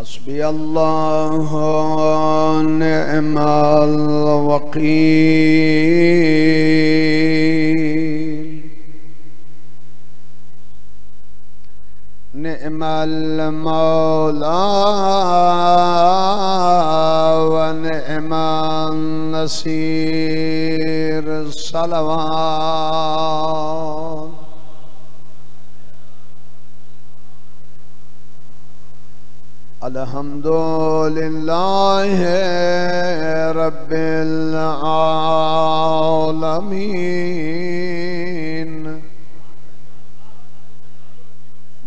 हस्बी अल्लाह निअमल वकील निअमल मौला व निअमन नसीर सलवात अल्हम्दुलिल्लाह रब्बिल आलमीन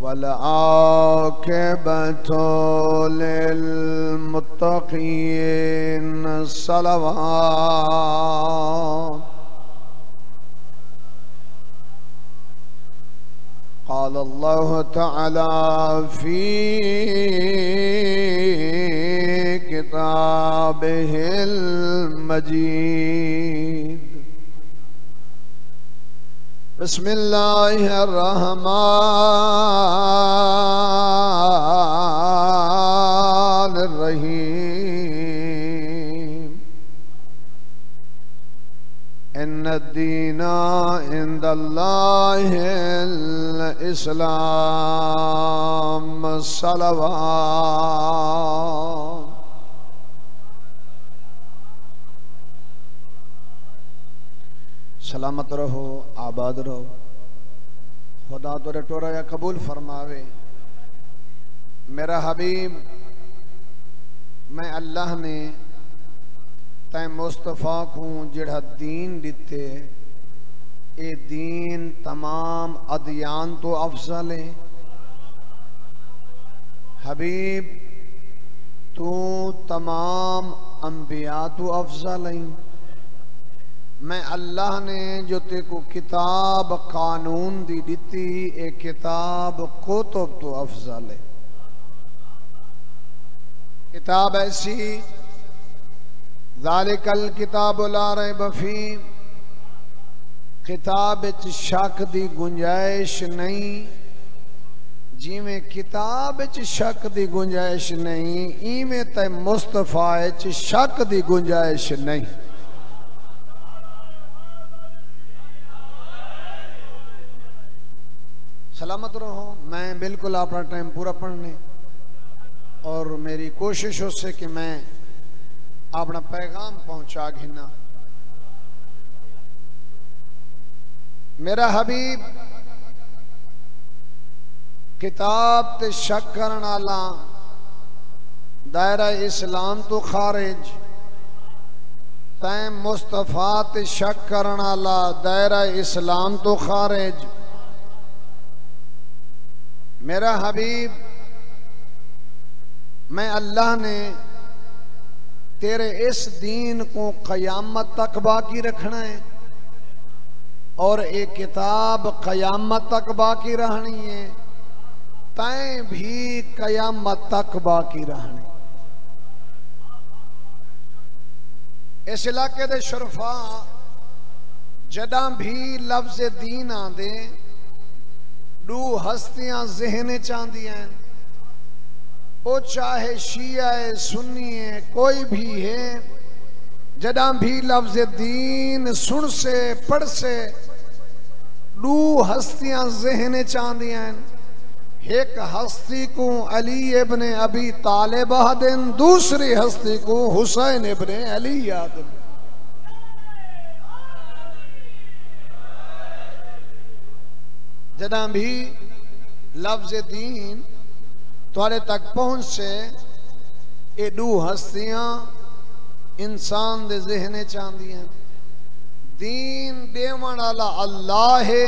वल आक़िबतु लिल मुत्तक़ीन सलवात क़ाल अल्लाह तआला फ़ी किताबिहिल मजीद बिस्मिल्लाहिर रहमानिर रहीम इन्नद्दीना इंदल्लाहिल इस्लाम सलवात सलामत रहो आबाद रहो खुदा तोरे टोरा कबूल फरमावे। मेरा हबीब मैं अल्लाह ने तै मुस्तफ़ा को जिड़ा दीन दिते ए दीन तमाम अदियान तो अफजल है। हबीब तू तमाम अंबिया तो अफजल है। मैं अल्लाह ने जो तेको किताब कानून दी दिती ए किताब कुतुब तो अफजल है। किताब ऐसी ज़ालिकल किताब ला रैब फी किताब च शक दी गुंजाइश नहीं। जिमें किताब च शक दी गुंजाइश नहीं इवें ते मुस्तफा च शक दी गुंजाइश नहीं। सलामत रहो। मैं बिल्कुल अपना टाइम पूरा पढ़ने और मेरी कोशिश उससे कि मैं अपना पैगाम पहुंचा घिना। मेरा हबीब किताब ते शक करन आला दायरा इस्लाम तो खारिज तैं मुस्तफा ते शक करन आला दायरा इस्लाम तो खारिज। मेरा हबीब मैं अल्लाह ने तेरे इस दीन को क़यामत तक बाकी रखना है और एक किताब क़यामत तक बाकी रहनी है तैं भी क़यामत तक बाकी रहनी। इस इलाके दे शुरफा जदा भी लफ्ज़ दीन आंदे दू हस्तियां ज़हन चांदियां वो चाहे शिया है सुन्नी है कोई भी है। जदा भी लफ्ज़ दीन सुन से पढ़ से दू हस्तियां ज़हन चांदियां एक हस्ती को अली इब्न अबी तालिब आदन दूसरी हस्ती को हुसैन इब्न अली आदन। जदा भी लफ्ज़ दीन तुहारे तक पहुंच से ये दू हस्तियां इंसान दे ज़हने चांदियां। दीन देवन वाला अल्लाह है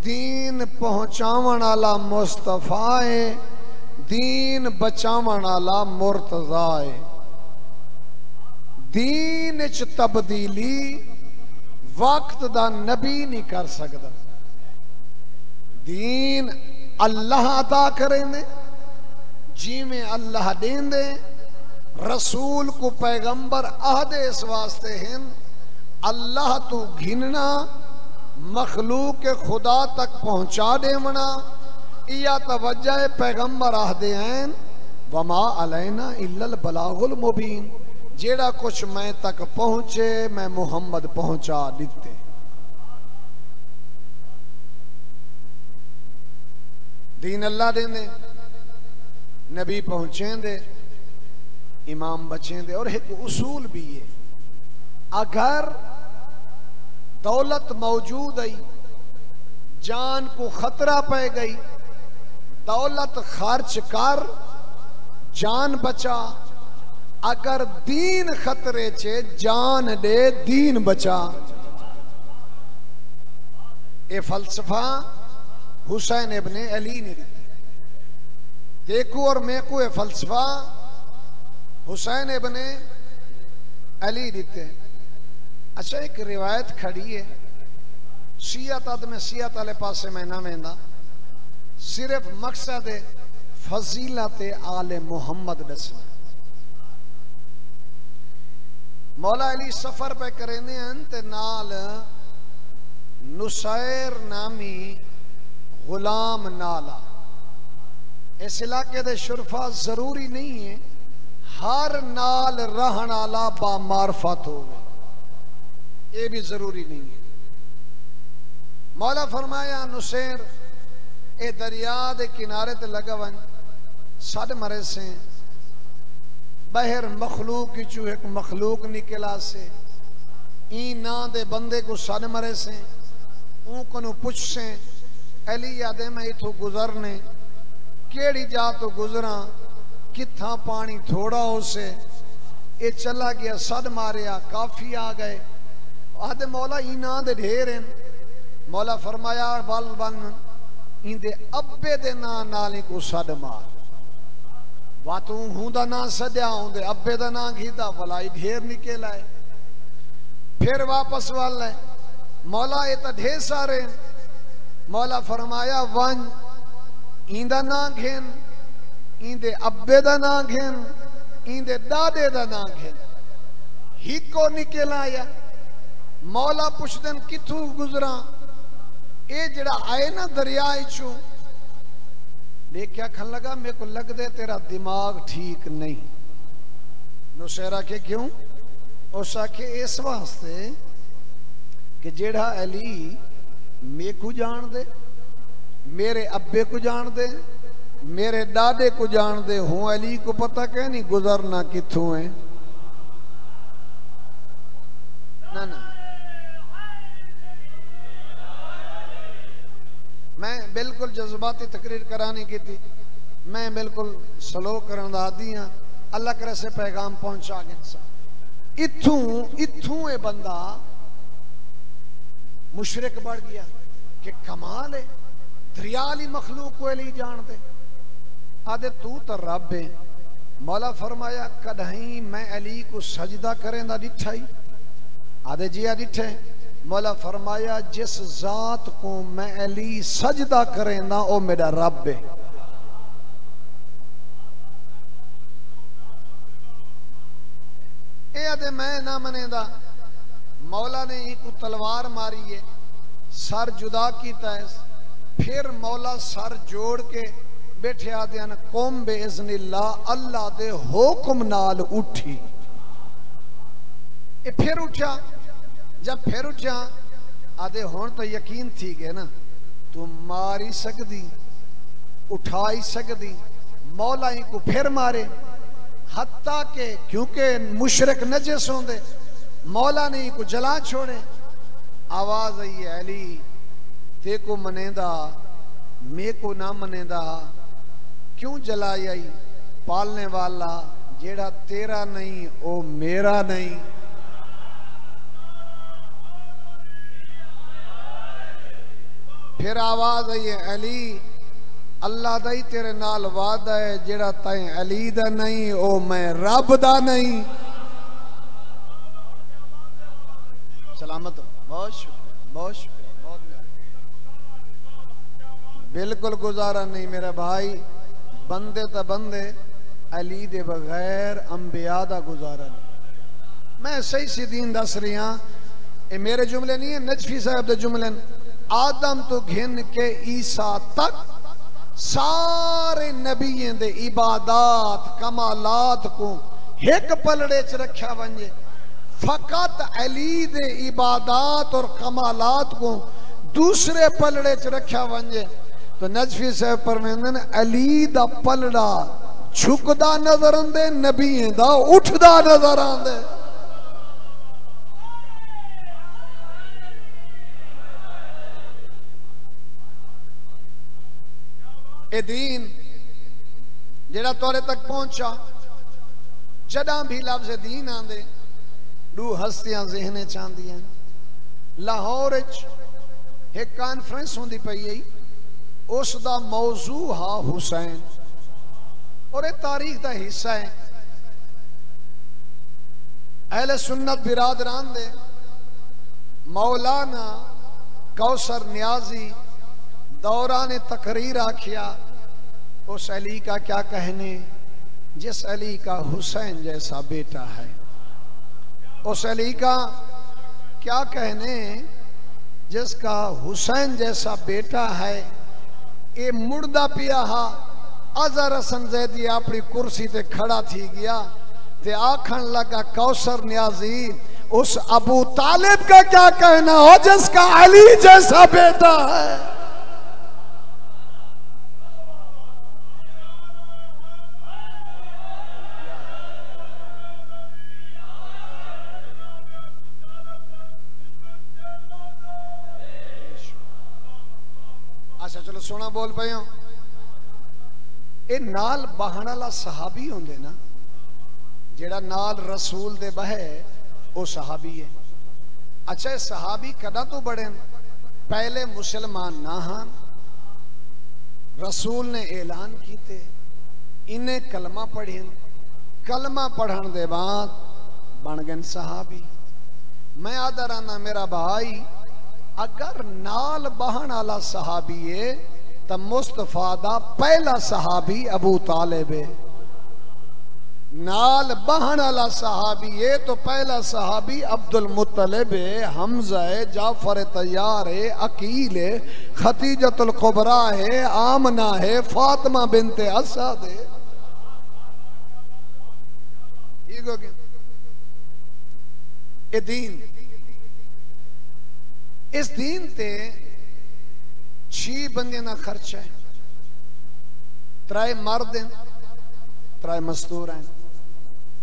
दीन पहुंचावन वाला मुस्तफा है दीन बचावन वाला मुर्तज़ा है। दीन च तब्दीली वक्त दा नबी नहीं कर सकता। दीन अल्लाह अता करेंदे जिमें अल्लाह देंदे रसूल को पैगंबर आहदे इस वास्ते हैं अल्लाह तू घिनना मखलूक खुदा तक पहुंचा देवना या तवज्जा पैगंबर आहदे हैं वमा अलैना इल्लल बलागुल मुबीन, जेड़ा कुछ मैं तक पहुंचे मैं मुहम्मद पहुंचा दिते। दीन अल्लाह देंदे, नबी पहुंचेंदे, इमाम बचेंदे। और एक उसूल भी है, अगर दौलत मौजूद आई, जान को खतरा पै गई, दौलत खर्च कर जान बचा। अगर दीन खतरे चे, जान दे दीन बचा। ये फलसफा हुसैन इब्ने अली ने दिया। देखो और मैं को ये फलसफा हुसैन इब्ने अली दिते। अच्छा, एक रिवायत खड़ी है, सियत अद में सियत वाले पासे मैं ना वेंदा, सिर्फ मकसद फजीलत आले मुहम्मद दसना। मौला अली सफर पे करेंदे हैं ते नाल नुसैर नामी गुलाम नाला। इस इलाके दे शुरफा जरूरी नहीं है हर नाल रहन आला बामारफत हो, ये भी जरूरी नहीं है। मौला फरमाया नुसैर ए दरिया दे किनारे ते लगा वन, सद मरे से बहर मखलूक चू एक मखलूक निकला से, ई ना दे बंदे को सद मरे से, ऊं पुछ से अली आदे मैं इथों गुजरने, केड़ी जा तो गुजरा, किथा पानी थोड़ा हो से, ये चला गया, सद मारिया, काफी आ गए। आदे मौला ई ना दे ढेर हैं। मौला फरमाया वल बन इंदे अब्बे दे ना नाले को सद मार। वा तू हूं दा ना सद्या, उंदे अब्बे दा ना घीदा, भलाई ढेर निकल आए। फिर वापस वाल है, मौला ये तो ढेर सारे। मौला फरमाया वन इंदा ना घेन, इंदे अब्बे दा ना घेन, इंदे दादे दा ना घेन, ही को निकल आया। मौला पुछदन किथू गुजरा, ये जड़ा आए ना दरिया चू, देखा खन लगा मेरे को लग दे तेरा दिमाग ठीक नहीं। नुसैरा के क्यों? उस आखे इस वास्ते कि जेड़ा अली मेरे को जान दे, मेरे अब्बे को जान दे, मेरे दादे को जान दे, हूं अली को पता क्या नहीं गुजरना किथों है। ना ना, मैं बिल्कुल जज्बाती तकरीर कराने की थी, मैं बिल्कुल स्लो करन दा आदी हां। अल्लाह करे से पैगाम पहुंचा गया। इथों ये बंदा मुशरिक बढ़ गया कि कमाल है, दरियाली मखलूक को अली जान दे। आदे तू तो रब है। मौला फरमाया कदहीं मैं अली को सजदा करेंदा डिठा ही? आदे जी डिठे। मौला फरमाया जिस जात को मैं अली सजदा करेंदा ओ मेरा रब है। ए आदे मैं ना मनेदा। मौला ने एक तलवार मारी है, सर जुदा किया है, फिर मौला सर जोड़ के बैठे आदे न कौम बेइज़्निल्ला अल्लाह दे हुक्म नाल उठी। ए फिर उठा। जब फिर उठा आदे हुण तो यकीन थी गए ना, तू मार ही सकदी, उठा ही सकदी। मौला ही को फिर मारे, हत्ता के क्योंकि मुशरिक नजस होंदे, मौला ने को जला छोड़े। आवाज आई है अली ते को मनेदा, मे को ना मनेदा, क्यों जलाई आई? पालने वाला जेड़ा तेरा नहीं ओ मेरा नहीं। फिर आवाज आई है अली अल्लाह दा ही तेरे नाल वादा है, जेड़ा तैं अली दा नहीं ओ मैं रब दा नहीं। सलामत, बहुत शुक्रिया, बहुत शुक्रिया, बहुत बिल्कुल गुजारा नहीं मेरा भाई। बंदे तो बंदे, अली दे बगैर अंबिया दा गुजारा नहीं। मैं सही सी दीन दस रही हाँ, ये मेरे जुमले नहीं है, नजफी साहब दे जुमले। आदम तो घिन के ईसा तक सारे नबियों दे इबादात कमालात को एक पलड़े च रखा वंजे, फकत अली दे इबादात और कमालात को दूसरे पलड़े च रखा वंजे। तो नजफी साहब परमेंदन अली दा पलड़ा झुकदा नजर आंदे, नबियों दा उठदा नजर आंदे। ए दीन जेड़ा तोरे तक पहुंचा, जदा भी लफ्ज़ दीन आंदे दू हस्तियां ज़हने चांदियां। लाहौर एक कॉन्फ्रेंस होंदी पई है, उसका मौजू हा हुसैन और ये तारीख का हिस्सा है। अहले सुन्नत बिरादरान दे मौलाना कौसर नियाजी दौरान तकरीर आखिया, उस अली का क्या कहने जिस अली का हुसैन जैसा बेटा है। उस अली का क्या कहने जिसका हुसैन जैसा बेटा है। ये मुर्दा पिया हा अजहर हसन जैदी अपनी कुर्सी ते खड़ा थी गया ते आखन लगा कौसर नियाजी उस अबू तालिब का क्या कहना हो जिसका अली जैसा बेटा है। अच्छा चलो सोना बोल पे हो। ये नाल बहन वाला सहाबी होंगे ना, जेड़ा नाल रसूल दे बहे वो सहाबी है। अच्छा सहाबी कदा तो बड़े पहले मुसलमान ना हाँ, रसूल ने ऐलान कीते, इन्हें कलमा पढ़े, कलमा पढ़न दे बाद बन गए सहाबी। मैं आदा रहना मेरा भाई, अगर नाल बहन वाला सहाबी है तो मुस्तफा दा पहला सहाबी अबू तालिब है। नाल बहन वाला सहाबी है तो पहला सहाबी अब्दुल मुत्तलिब है, हमजा है, जाफर तैयार है, अकील है, खतीजतुल कुबरा है, आमना है, फातिमा बिनते असद है। ठीक हो गया। ये दीन, इस दीन ते 6 बंदे ना खर्चा है, 3 मर्द हैं, 3 मस्तूर हैं।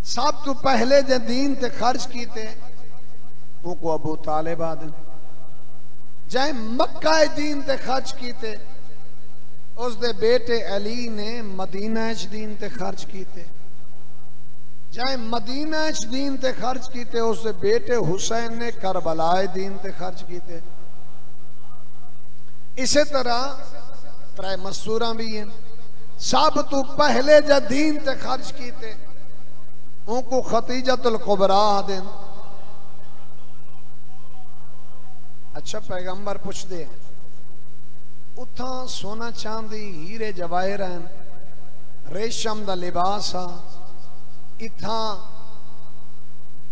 सब तो पहले जो दीन ते खर्च कीते उनको अबू तालिब आदन, जै मक्का दीन ते खर्च कीते उसके बेटे अली ने मदीना दीन ते खर्च कीते, जै मदीना दीन ते खर्च कीते उसके बेटे हुसैन ने करबलाए दीन ते खर्च कीते। इसी तरह 3 मस्तूरा भी हैं। सब तो पहले जो दीन ते खर्च कीते उनको खतीजतुल कुबरा देन। अच्छा पैगंबर पूछते हैं उथा सोना चांदी हीरे जवाहिर हैं, रेशम दा लिबास आ, इथा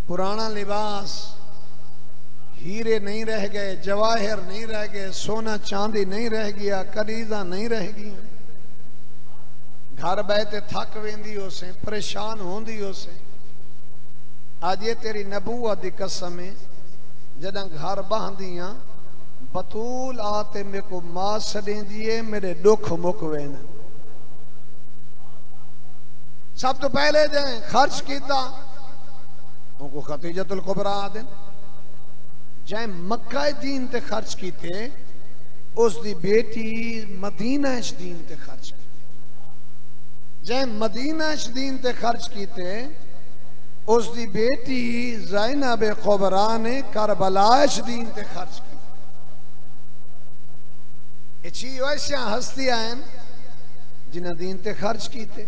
पुराना लिबास, हीरे नहीं रह गए, जवाहिर नहीं रह गए, सोना चांदी नहीं रह गया, कनीजा नहीं रह गया। घर बैठे थक वेंदी हो से, परेशान होंदी हो से। आज ये तेरी नबूवत दी कसम है, जदा घर बहदियां बतूल आते मेरे को मां सदेंदी है, मेरे दुख मुक वेन। सब तो पहले जाए खर्च किया उनको खतीजतुल कुबरा आदन, जाए मक्का दीन ते खर्च कीते उसकी बेटी मदीना दीन ते खर्च की, जाए मदीना दीन ते खर्च कीते उसकी बेटी ज़ैनब कुबरा ने करबला दीन ते खर्च की। ये 6 ऐसा हस्तियां हैं जिन्हें दीन ते खर्च कीते।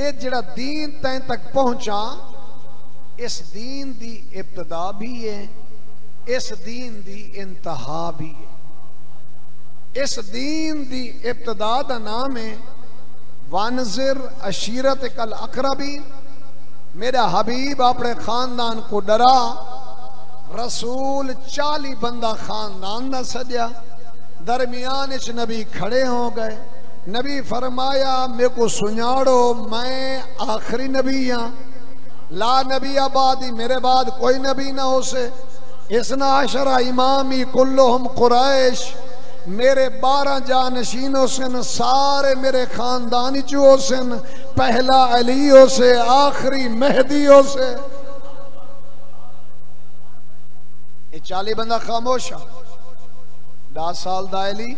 ये जड़ा दीन तैं तक पहुंचा, इस दीन दी इब्तदा भी है, इस दीन दी इंतहा भी है। इस दीन दी इब्तदा का नाम है वानज़िर अशीरत कल अकरबीन। मेरा हबीब अपने खानदान को डरा, रसूल 40 बंदा खानदान का सजा, दरमियान नबी खड़े हो गए, नबी फरमाया मेरे को सुनाड़ो मैं आखिरी नबी हाँ, ला नबी आबादी, मेरे बाद कोई नबी ना हो से। इसना आशरा इमामी कुल्लुहुम कुरैश, मेरे 12 जानशीनों से न सारे मेरे खानदानी चुओं से न, पहला अलियों से आखिरी मेहदियों से। ये 40 बंदा खामोश, 10 साल दा अली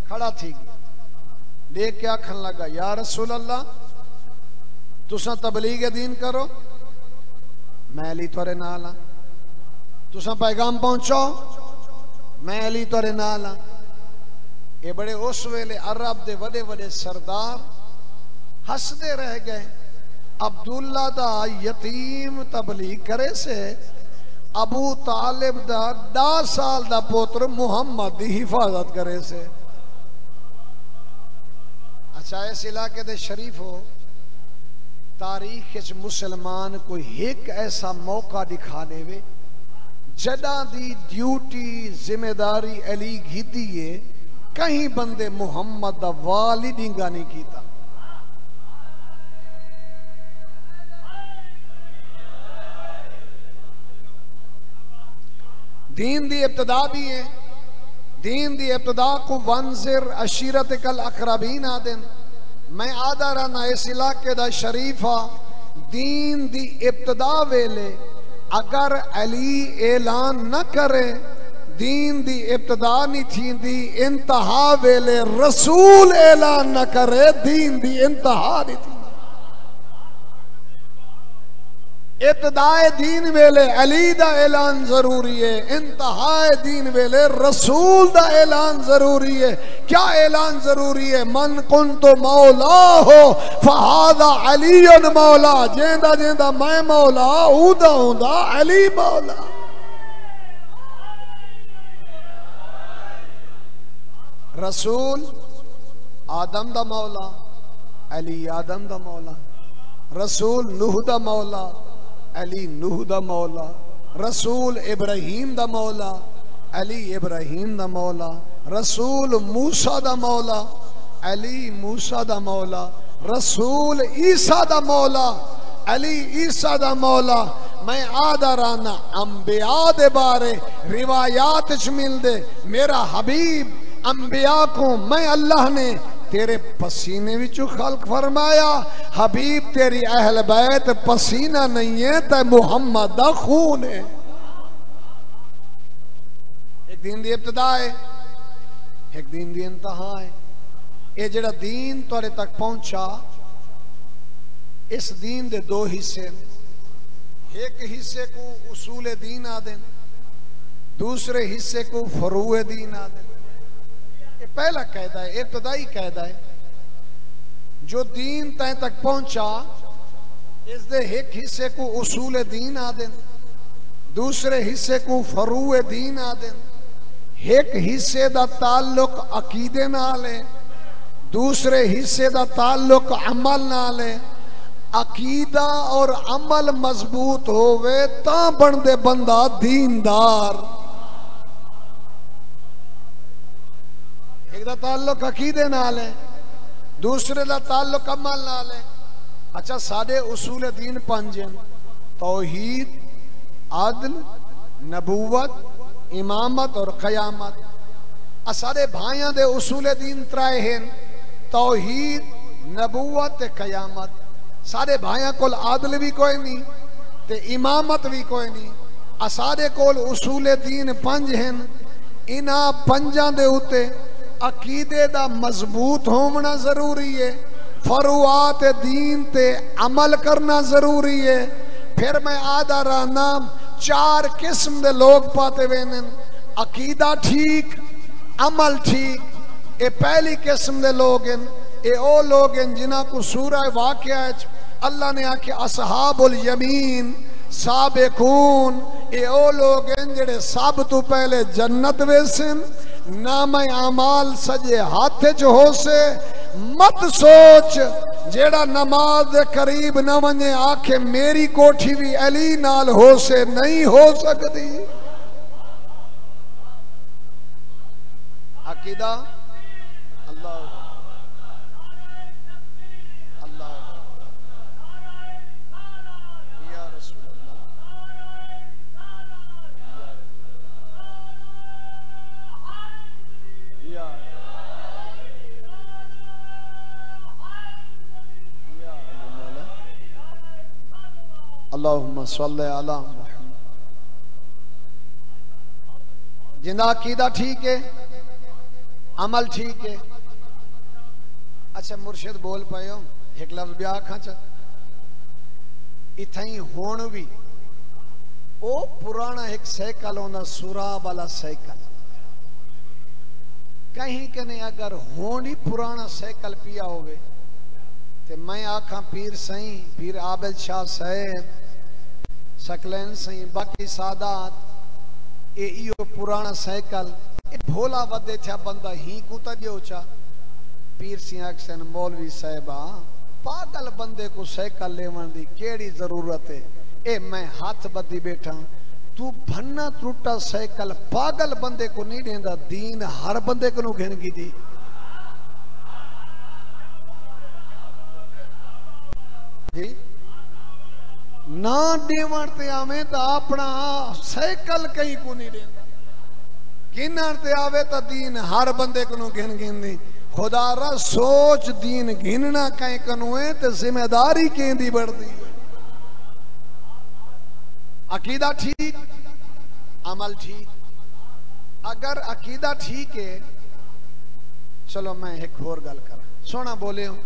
खड़ा थी गया, देख के आखन लगा या रसूल अल्लाह तुसा तबलीग दीन करो, मैं अली तोरे नाल हाँ, तुसा पैगाम पहुंचाओ, मैं अली तोरे नाल हाँ। ये बड़े उस वेले अरब दे वडे वडे सरदार हसदे रह गए। अब्दुल्ला दा यतीम तबलीग करे से, अबू तालिब दा 10 साल दा पुत्र मुहम्मद दी हिफाजत करे से। अच्छा इस इलाके दे शरीफ हो, तारीख मुसलमान कोई एक ऐसा मौका दिखाने वे जदा दी ड्यूटी जिम्मेदारी अली कीती है, कहीं बंदे मुहम्मद दा वाली डिंगा नहीं कीता। दीन दी इब्तदा भी है, दीन दी इब्तदा को वंजिर अशीरत कल अकरबीन आदिन। मैं आदा रहना इस इलाके दा शरीफा, दीन दी इब्तदा वेले अगर अली ऐलान न करे दीन दी इब्तदा नहीं थी, इंतहा वेले रसूल ऐलान न करे दीन दी इंतहा नहीं थी। इब्तदाए दीन वेले अली दा ऐलान जरूरी है, इंतहाए दीन वेले रसूल दा ऐलान जरूरी है। क्या ऐलान जरूरी है? मन कुंतु मौला हो फहादा अलीयुन मौला, जेंदा जेंदा मैं मौला उदा उदा अली मौला। रसूल आदम दा मौला, अली आदम दा मौला। रसूल नूह दा मौला, अली नूह दा मौला। रसूल इब्राहीम दा मौला, अली इब्राहीम दा मौला। रसूल मूसा दा मौला, अली मूसा दा मौला। रसूल ईसा दा मौला, अली ईसा दा मौला। मैं आदा राना अंबिया दे बारे रिवायात च मिल दे, मेरा हबीब अंबिया को मैं अल्लाह ने तेरे पसीने विचों खल्क फरमाया। हबीब तेरी अहल बैत पसीना नहीं है, ते मुहम्मद दा खून है। एक दिन दी इब्तदा है, एक दिन दी इंतहा है। ये जड़ा दीन तुहाडे तक पहुंचा, इस दीन दे 2 हिस्से। एक हिस्से को उसूल दीन आदे, दूसरे हिस्से को फरूए दीन आदे। पहला कहता है, इब्तदाई कहता है, जो दीन तय तक पहुंचा इस दे एक हिस्से को उसूल दीन आदे, दूसरे हिस्से को फरूए दीन आदे। एक हिस्से दा ताल्लुक अकीदे नाल है, दूसरे हिस्से दा ताल्लुक अमल नाल है। अकीदा और अमल मजबूत होवे तां बनदे बंदा दीनदार। एक दा ताल्लुक अकीदे नाल है, दूसरे दा ताल्लुक अमल नाल है। अच्छा साडे उसूल दीन 5 हैं, तौहीद, आदल, नबूवत, इमामत और क़यामत। सारे भाइयों दे उसूल दीन 3 हैं, तौहीद, नबूवत ते क़यामत। सारे भाइयों कोल आदल भी कोई नहीं ते इमामत भी कोई नहीं। सारे कोल उसूल दीन 5 हैं। इन्हां 5 दे उत्ते अकीदे दा मजबूत होना जरूरी है, फरुआत दीन ते अमल करना जरूरी है। फिर मैं आदा रहना 4 किस्म दे लोग पाते वेन, अकीदा ठीक, अमल ठीक। ये पहली किस्म दे लोग हैं। ये ओ लोग हैं जिन्हां को सूरह वाक़िया अल्लाह ने आखे असहाबुल यमीन साबिकून। ये ओ लोग हैं जेड़े सब तो पहले जन्नत वेसन, नाम आमाल सजे हाथ च हो से। मत सोच जेड़ा नमाज दे करीब न वने आखे मेरी कोठी भी अली नाल हो से, नहीं हो सकती। अकीदा अल्लाह अल्लाहुम्मा सल्ले अला मुहम्मद। जिंदा अकीदा ठीक है, अमल ठीक है। अच्छा मुर्शिद बोल पायो एक लफ्ज ब्याह खाच इथई होण भी ओ पुराना एक साइकिल होंदा सुराब वाला साइकिल कहीं कने अगर होनी पुराना साइकिल पिया होवे ते मैं आखा पीर सही पीर आबिद शाह साहेब सकलैन सही बाकी सादात ए इयो पुराना साइकिल भोला वदे था बंदा ही कूता दियोचा पीर सिंह अक्सन मौलवी साहिबा पागल बंदे को साइकिल लेवन दी केड़ी जरूरत है। ए मैं हाथ बदी बैठा तू भन्ना त्रुटा साइकिल पागल बंदे को नहीं देंदा दीन हर बंदे को घेन की दी। जी ना देवण ते आवे तो अपना साइकिल कहीं को नहीं देंदा गिनण ते आवे तो दीन हर बंदे को घेन गिनदी। खुदा रा सोच दीन गिनना कहीं कनुए तो जिम्मेदारी केंदी बढ़ती है। अकीदा ठीक अमल ठीक। अगर अकीदा ठीक है चलो मैं एक और गल कर सोना बोले हूं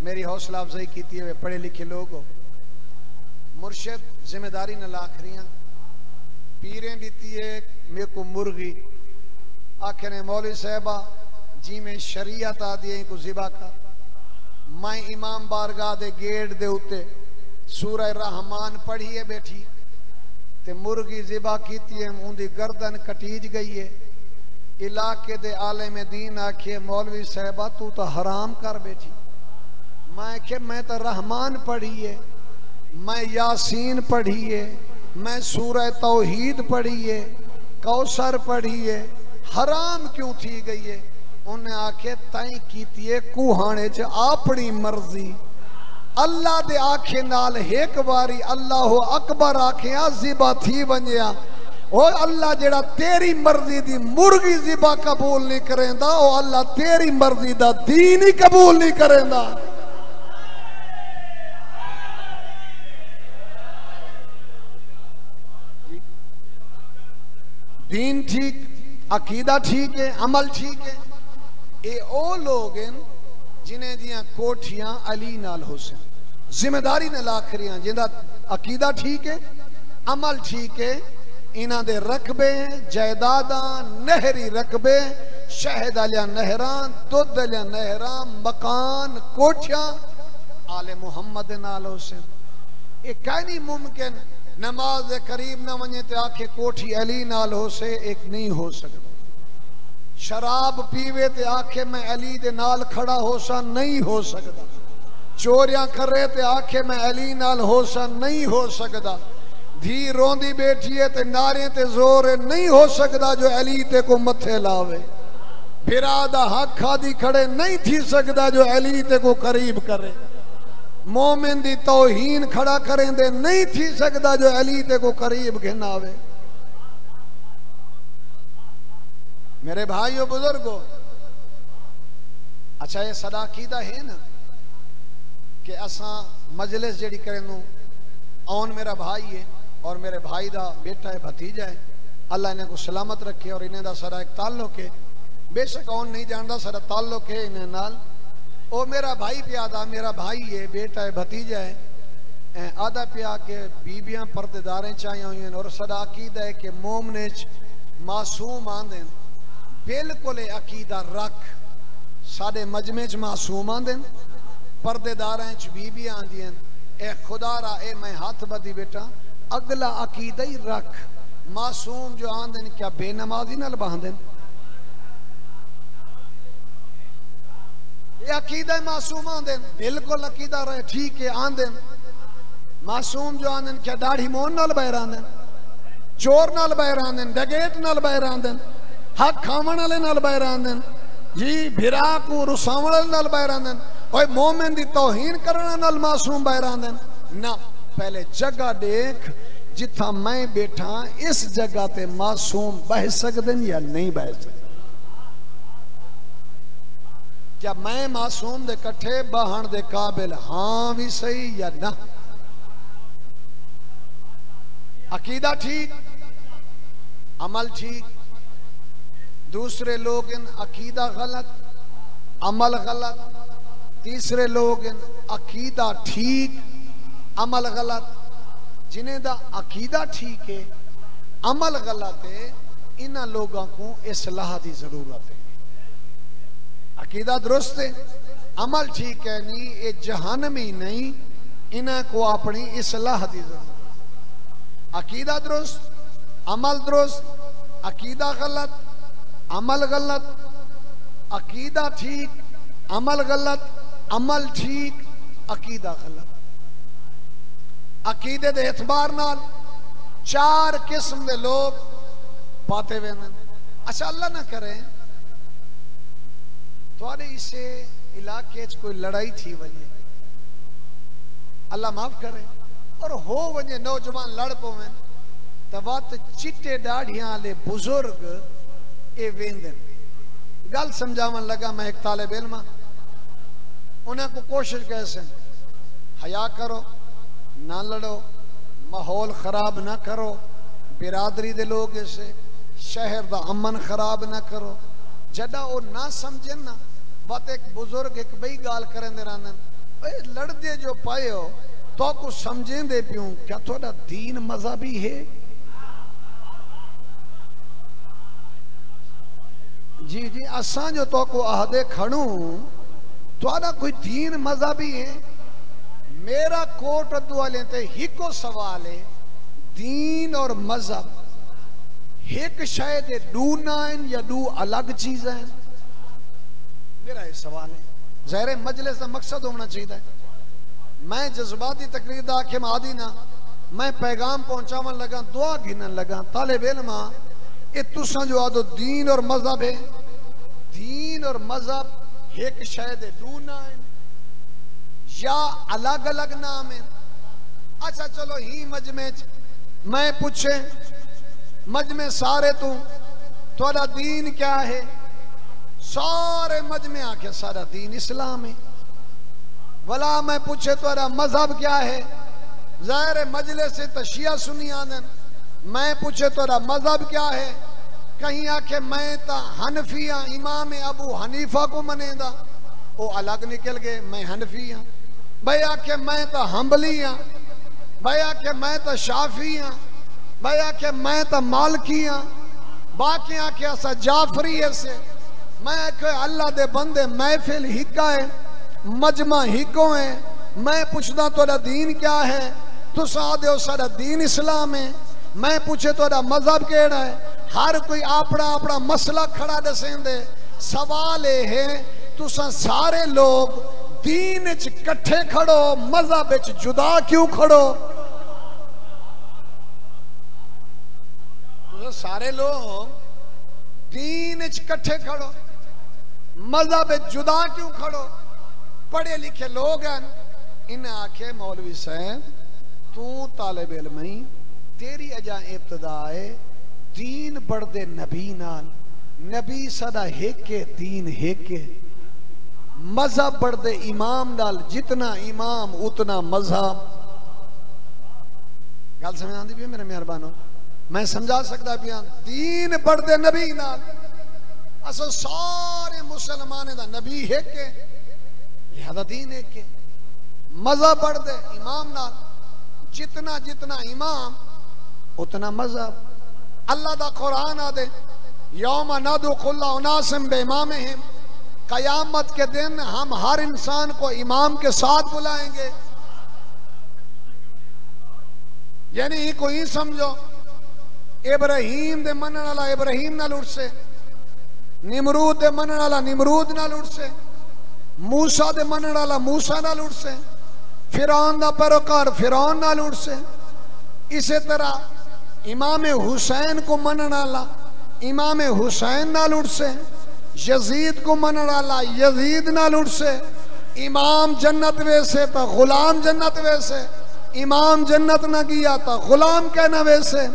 मेरी हौसला अफजाई की है पढ़े लिखे लोग हो। मुर्शिद जिम्मेदारी न लाखरियां पीरें दीती है मेरे को मुर्गी आखिर मौलवी साहबा जी में शरीयत आदि को जिबा का मैं इमाम बारगाह दे गेट दे उते सूरह रहमान पढ़िए बैठी ते मुर्गी जिबा कीती है उनकी गर्दन कटीज गई है। इलाके दे आलिम दीन आखे मौलवी साहबा तू तो हराम कर बैठी। मैं के मैं तो रहमान पढ़ी है मैं यासीन पढ़ी है मैं सूरह तौहीद पढ़ी है कौसर पढ़ी है हराम क्यों थी गई है। उन्हें आखे तई कीती है कुहाने च अपनी मर्जी अल्लाह दे आखे नाल एक बारी अल्लाह अकबर आखे जिबा थी वंजिया ओ अल्लाह जेड़ा तेरी मर्जी दी मुर्गी जिबा कबूल नहीं करेंदा ओ अल्लाह तेरी मर्जी दा दीन ही कबूल नहीं करेंदा। दीन ठीक अकीदा ठीक है अमल ठीक है। ये ओ लोग हैं जिन्हें दियां कोठियां अली नाल हुसैन जिम्मेदारी ने लाखरियां जिंदा अकीदा ठीक है अमल ठीक है। इन्हां दे रकबे जायदादा नहरी रकबे शहद आलिया नहरां दुध आलिया नहरां मकान कोठियां आले मुहम्मद नाल हुसैन। ये कहीं मुमकिन नमाज दे करीब न वने ते आखे कोठी अली नाल हो से एक नहीं हो सकता। शराब पीवे ते आखे मैं अली दे नाल खड़ा हो सा नहीं हो सकता। चोरियां करे ते आखे मैं अली नाल हो सा नहीं हो सकता। धी रोंदी बैठी है ते नारे ते जोर नहीं हो सकता जो अली ते को मथे लावे। फिरा दा हक खादी खड़े नहीं थी सकता जो अली ते को करीब करे। मोमिन दी तौहीन खड़ा करेंदे नहीं थी सकता जो अली ते को करीब घिनावे। मेरे भाइयों बुजुर्गों अच्छा ये सदाकीदा है ना कि असा मजलिस जड़ी करें औन मेरा भाई है और मेरे भाई दा बेटा है भतीजा है अल्लाह इन्हें को सलामत रखे और इन्हें दा सारा एक ताल्लुक है। बेशक औन नहीं जानता सारा ताल्लुक है इन्हें नाल। ओ मेरा भाई प्यादा मेरा भाई है बेटा है भतीजा है आधा प्या के बीबियां पर्देदारें चाहिए हुई और सदा अकीदा है कि मोमने मासूम आंदे बिल्कुल अकीदा रख साडे मजमे च मासूम आंदे पर्देदारें च बीबियां आंदियां ए खुदारा ए मैं हाथ बदी बेटा अगला अकीदा ही रख। मासूम जो आंदे क्या बेनमाजी नाल बांधे अकीदा मासूम आंदे बिल्कुल अकीदा रहे ठीक है आंदे। मासूम जो आंदे क्या दाढ़ी मोन नाल बहर आंदे चोर नाल बहर आंदे डगेट नाल बहर आंदे हक खावन वाले नाल बहर आंदे जी भिरा को रुसावण नाल बहर आंदे ओए मोमिन दी तौहीन करने नाल मासूम बहर आंदे ना। पहले जगह देख जिथा मैं बैठा इस जगह ते मासूम बह सकदे या नहीं बह सकदे। क्या मैं मासूम दे कट्ठे बहन दे काबिल हाँ भी सही या ना। अकीदा ठीक, अमल ठीक। दूसरे लोग इन अकीदा गलत, अमल गलत। तीसरे लोग इन अकीदा ठीक, अमल गलत। जिन्हें दा अकीदा ठीक है, अमल गलत है, इन लोगों को इस्लाह की जरूरत है। अकीदा दुरुस्त है, अमल ठीक है नहीं, ये जहन्नमी नहीं, इन्हें को अपनी इस्लाह की जरूरत। अकीदा दुरुस्त, अमल दुरुस्त, अकीदा गलत, अमल गलत, अकीदा ठीक, अमल गलत, अमल ठीक, अकीदा गलत। अकीदे दे एतबार नाल 4 किस्म के लोग पाते हुए। अच्छा अल्लाह ना करे थोड़े इसे इलाके कोई लड़ाई थी वजे, अल्लाह माफ करे, और हो वजे नौजवान लड़ पवे तो वत चिट्टे दाढ़ियां वाले बुजुर्ग ये वेंदन। गल समझावन लगा मैं एक तालिब इल्म, उन्हें को कोशिश कैसे हया करो, ना लड़ो, माहौल खराब ना करो, बिरादरी दे लोग से शहर दा अमन खराब ना करो। जदा वो ना समझे ना बात एक बुजुर्ग एक बई गाल करें दे रहन, लड़दे जो पाए हो तो को समझें दे पियूं, क्या थोड़ा दीन मजहबी है? जी जी असा जो तो को आहदे खड़ू थोड़ा कोई दीन मजहबी है? मेरा कोट अद्दू वाले ते हिको सवाल है, दीन और मजहब एक शायद दू ना या दू अलग चीज है? मेरा ये सवाल है। ज़ाहिर मजलिस का मकसद होना चाहिए। मैं जज्बाती तकरीर आखे आदि ना, मैं पैगाम पहुंचावन लगा, दुआ गिनन लगा। तालिब इल्म ये तुसा जो आदो दीन और मजहब है, दीन और मजहब एक शायद दू ना या अलग अलग नाम है। अच्छा चलो ही मजमे मैं पूछे मजमे सारे तू थोड़ा दीन क्या है? सारे मजमे आके सारा दीन इस्लाम है। भला मैं पूछे थोड़ा मजहब क्या है? ज़ाहिर मजले से तशिया सुनी आनन। मैं पूछे थोड़ा मजहब क्या है? कहीं आके मैं ता हनफिया, इमाम अबू हनीफा को मनेदा, वो अलग निकल गए, मैं हनफी हाँ। भाई आके मैं तो हम्बली हाँ, भाई आके मैं तो शाफी हाँ, भाई आके मैं तो मालकी हाँ, बाकी आके असा जाफरी है से। मैं आके अल्लाह दे बंदे महफिल हिका है, मजमा हिको है। मैं पूछदा तोड़ा दीन क्या है? तुस आदे हो सारा दीन इस्लाम है। मैं पूछे तोड़ा मजहब केड़ा है? हर कोई अपना अपना मसला खड़ा दसेंदे। सवाल ये है तुसा सारे लोग दीन च कट्ठे खड़ो, मजहब च जुदा क्यों खड़ो? तो सारे लोग दीन च कट्ठे खड़ो, मजहब च जुदा क्यों खड़ो? पढ़े लिखे लोग हैं, इन्हें आखे मौलवी साहब तू तालिब इल्म ही, तेरी अजा इब्तदा है दीन बढ़दे नबी नाल, नबी सदा हेके दीन हेके। मजहब बढ़दे इमाम नाल, जितना इमाम उतना मजहब। गल समझ आती भी मेरे मेहरबानो? मैं समझा सकता पिया। दीन बढ़दे नबी नाल, असो सारे मुसलमान दा नबी हेके, लिहाजा दीन हेके। मजहब बढ़दे इमाम नाल, जितना जितना इमाम उतना मजहब। अल्लाह दा कुरान आदे यौम नदउ कुल्ला उनासिम बिइमामिहिम, कयामत के दिन हम हर इंसान को इमाम के साथ बुलाएंगे। यानी कोई समझो इब्राहिम दे मनन वाला इब्राहिम नाल उठसे, निमरूद दे मनन वाला निमरूद नाल उठसे, मूसा दे मनन वाला मूसा नाल उठसे, फिरौन दा पैरोकार फिरौन नाल उठसे। इसी तरह इमाम हुसैन को मनन वाला इमाम हुसैन नाल उठसे, यजीद को मनन वाला यजीद नाल उठसे। इमाम जन्नत वैसे तो गुलाम जन्नत वैसे, इमाम जन्नत ना किया तो गुलाम कहना वैसे।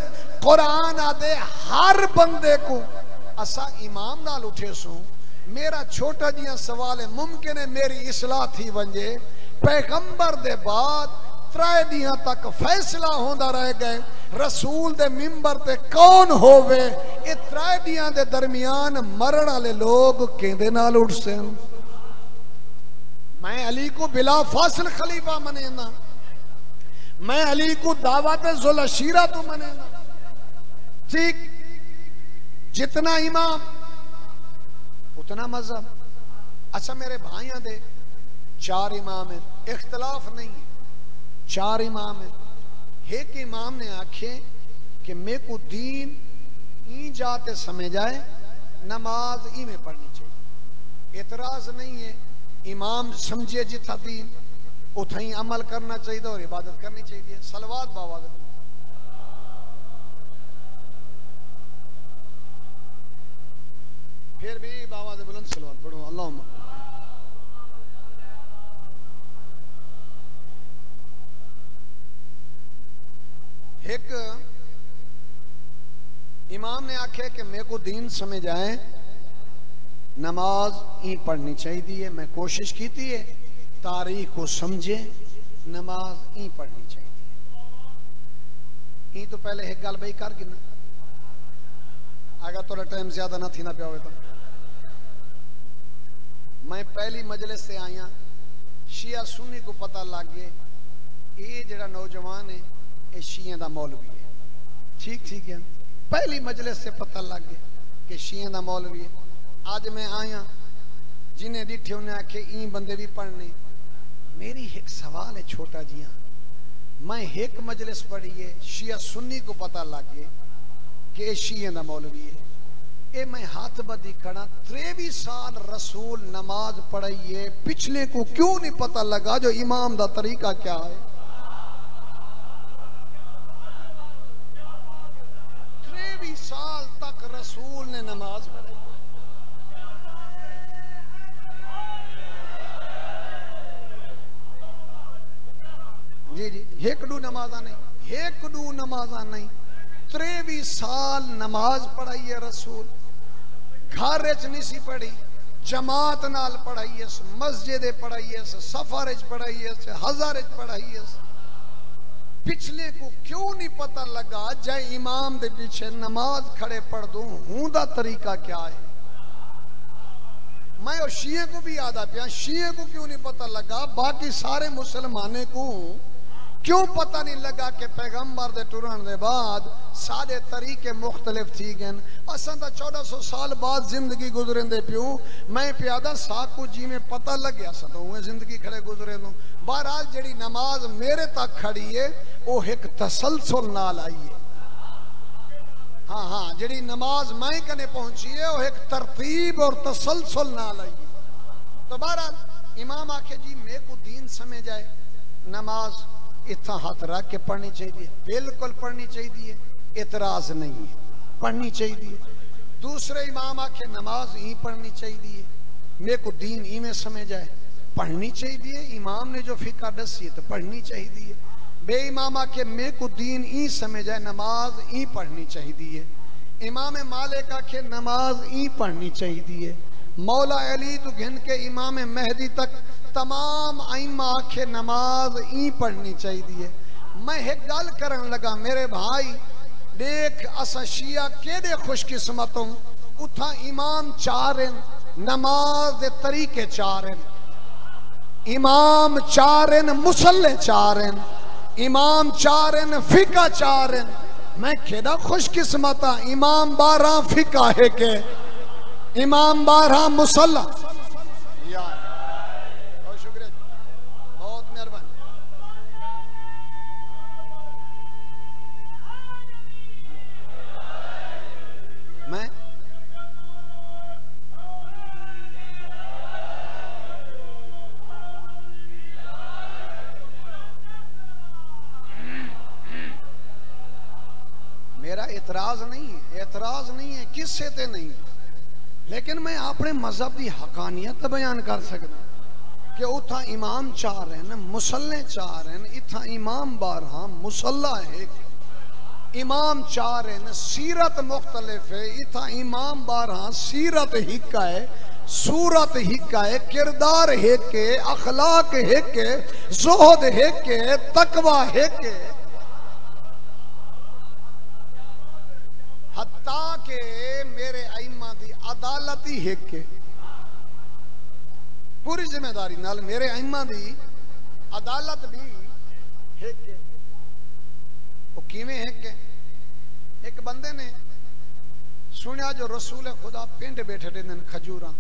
कुरान आदे हर बंदे को असा इमाम नाल उठे सू। मेरा छोटा जिहा सवाल है, मुमकिन है मेरी इसलाह थी वंजे पैगंबर दे बाद त्रै दियां तक फैसला होंदा रह गए रसूल दे मिंबर ते कौन होवे। ये त्रै दियां दे दरमियान मरण वाले लोग केंदे नाल उठसे। मैं अली को बिला फासिल खलीफा मनेना, मैं अली को दावत जुल अशीरा तो मनेना। ठीक, जितना इमाम उतना मजहब। अच्छा मेरे भाइयों दे 4 इमाम है, इख्तलाफ नहीं है, 4 इमाम है। एक इमाम ने आखे कि मेरे को दीन ई जाते समझ आए, नमाज ई में पढ़नी चाहिए, एतराज नहीं है। इमाम समझे जिथा दीन उथा ही अमल करना चाहिए और इबादत करनी चाहिए। सलवात बाबा फिर भी बाबा दे बुलंद सलवात पढ़ो। अल्लाहुम्मा एक इमाम ने आखे कि मेरे को दीन समझ आए, नमाज ही पढ़नी चाहिए। मैं कोशिश की थी है तारीख को समझे, नमाज ही पढ़नी चाहिए। ही तो पहले एक गल बई कर गिना, अगर थोड़ा टाइम ज्यादा ना थी ना पिया तो मैं पहली मजलिस से आया, शिया सुन्नी को पता लग गए ये जड़ा नौजवान है ये शिया दा मौलवी है। ठीक ठीक है, पहली मजलिस से पता लग गया कि शिया दा मौलवी है। आज मैं आया, जिन्हें डिठे उन्हें आखे ई बंदे भी पढ़ने। मेरी एक सवाल है छोटा जिया, मैं एक मजलिस पढ़ी है, शिया सुन्नी को पता लग गया कि शिया दा मौलवी है। ए मैं हाथ बदी करा 23 साल रसूल नमाज पढ़ी है, पिछले को क्यों नहीं पता लगा जो इमाम दा तरीका क्या है। 23 साल तक रसूल ने नमाज पढ़ी। जी जी, हेकडू नमाजा नहीं, हेकडू नमाजा नहीं, 23 साल नमाज पढ़ाई है रसूल। घर नहीं सी पढ़ी, जमात नाल पढ़ाई है, मस्जिद पढ़ाई है, सफर पढ़ाई है, हजार पढ़ाई है। पिछले को क्यों नहीं पता लगा जय इमाम दे पीछे नमाज खड़े पढ़ दूं हूं दा तरीका क्या है। मैं और शिये को भी याद आ पिया, शिये को क्यों नहीं पता लगा, बाकी सारे मुसलमाने को क्यों पता नहीं लगा कि पैगंबर दे टुरन दे बाद सारे तरीके मुख्तलिफ थी गए। असा तो 1400 साल बाद जिंदगी गुजरेंदे प्यूं, मैं प्यादा साकू जी में पता लग गया सा तो उन्हें जिंदगी खड़े गुजरे दूं। बहरहाल जड़ी नमाज मेरे तक खड़ी है वो एक तसलसल नाल आई है। हाँ हाँ, जड़ी नमाज मैं कने पहुंची है वो एक तरतीब और तसलसल नाल आई है। तो बहरहाल इमाम आखे जी मेरे को दीन समझ आए, नमाज इतना हाथ रख के पढ़नी चाहिए, बिल्कुल पढ़नी चाहिए, इतराज नहीं है, पढ़नी चाहिए। दूसरे इमाम आखे नमाज ही पढ़नी चाहिए, मेरे को दीन ही में समझ आए, पढ़नी चाहिए। इमाम ने जो फिक्र दसी है तो पढ़नी चाहिए। बे इमाम आखे मेरे को दीन ही समझ आए, नमाज ही पढ़नी चाहिए। इमाम मालिक आखे नमाज ही पढ़नी चाहिए। मौला अली तो घिन के इमाम मेहदी तक तमाम आइमा आखे नमाज ही पढ़नी चाहिए। मैं एक गल करन लगा, मेरे भाई देख असा शिया केड़े खुशकिस्मत हूं, उथा इमाम 4 हैं, नमाज दे तरीके 4 हैं, इमाम 4 हैं, मुसल्ले 4 हैं, इमाम 4 हैं, फिका 4 हैं। मैं केड़ा खुशकिस्मत हाँ, इमाम 12 फिका है के, इमाम 12 मुसल्ला। बहुत शुक्रिया, बहुत मेहरबानी। मैं मेरा एतराज नहीं है, एतराज नहीं है, किससे ते नहीं, लेकिन मैं अपने मजहब की हकानियत बयान कर सकता कि उथा इमाम 4 हैं, मुसल्ले 4 हैं, इथा इमाम 12 मुसल्ला है, इमाम 4 हैं, सीरत मुख्तलिफ है, इथा इमाम 12 सीरत हिक्का है, सूरत हिक्का है, किरदार हेके, अखलाक हेके, जोहद हेके, तकवा हेके, हत्ता के मेरे आइमा दी अदालत ही हेके। पूरी जिम्मेदारी नाल मेरे आइमा दी अदालत भी हेके। वो किवें हेके? एक बंदे ने सुनिया जो रसूल खुदा पिंड बैठे रहंदे खजूरा,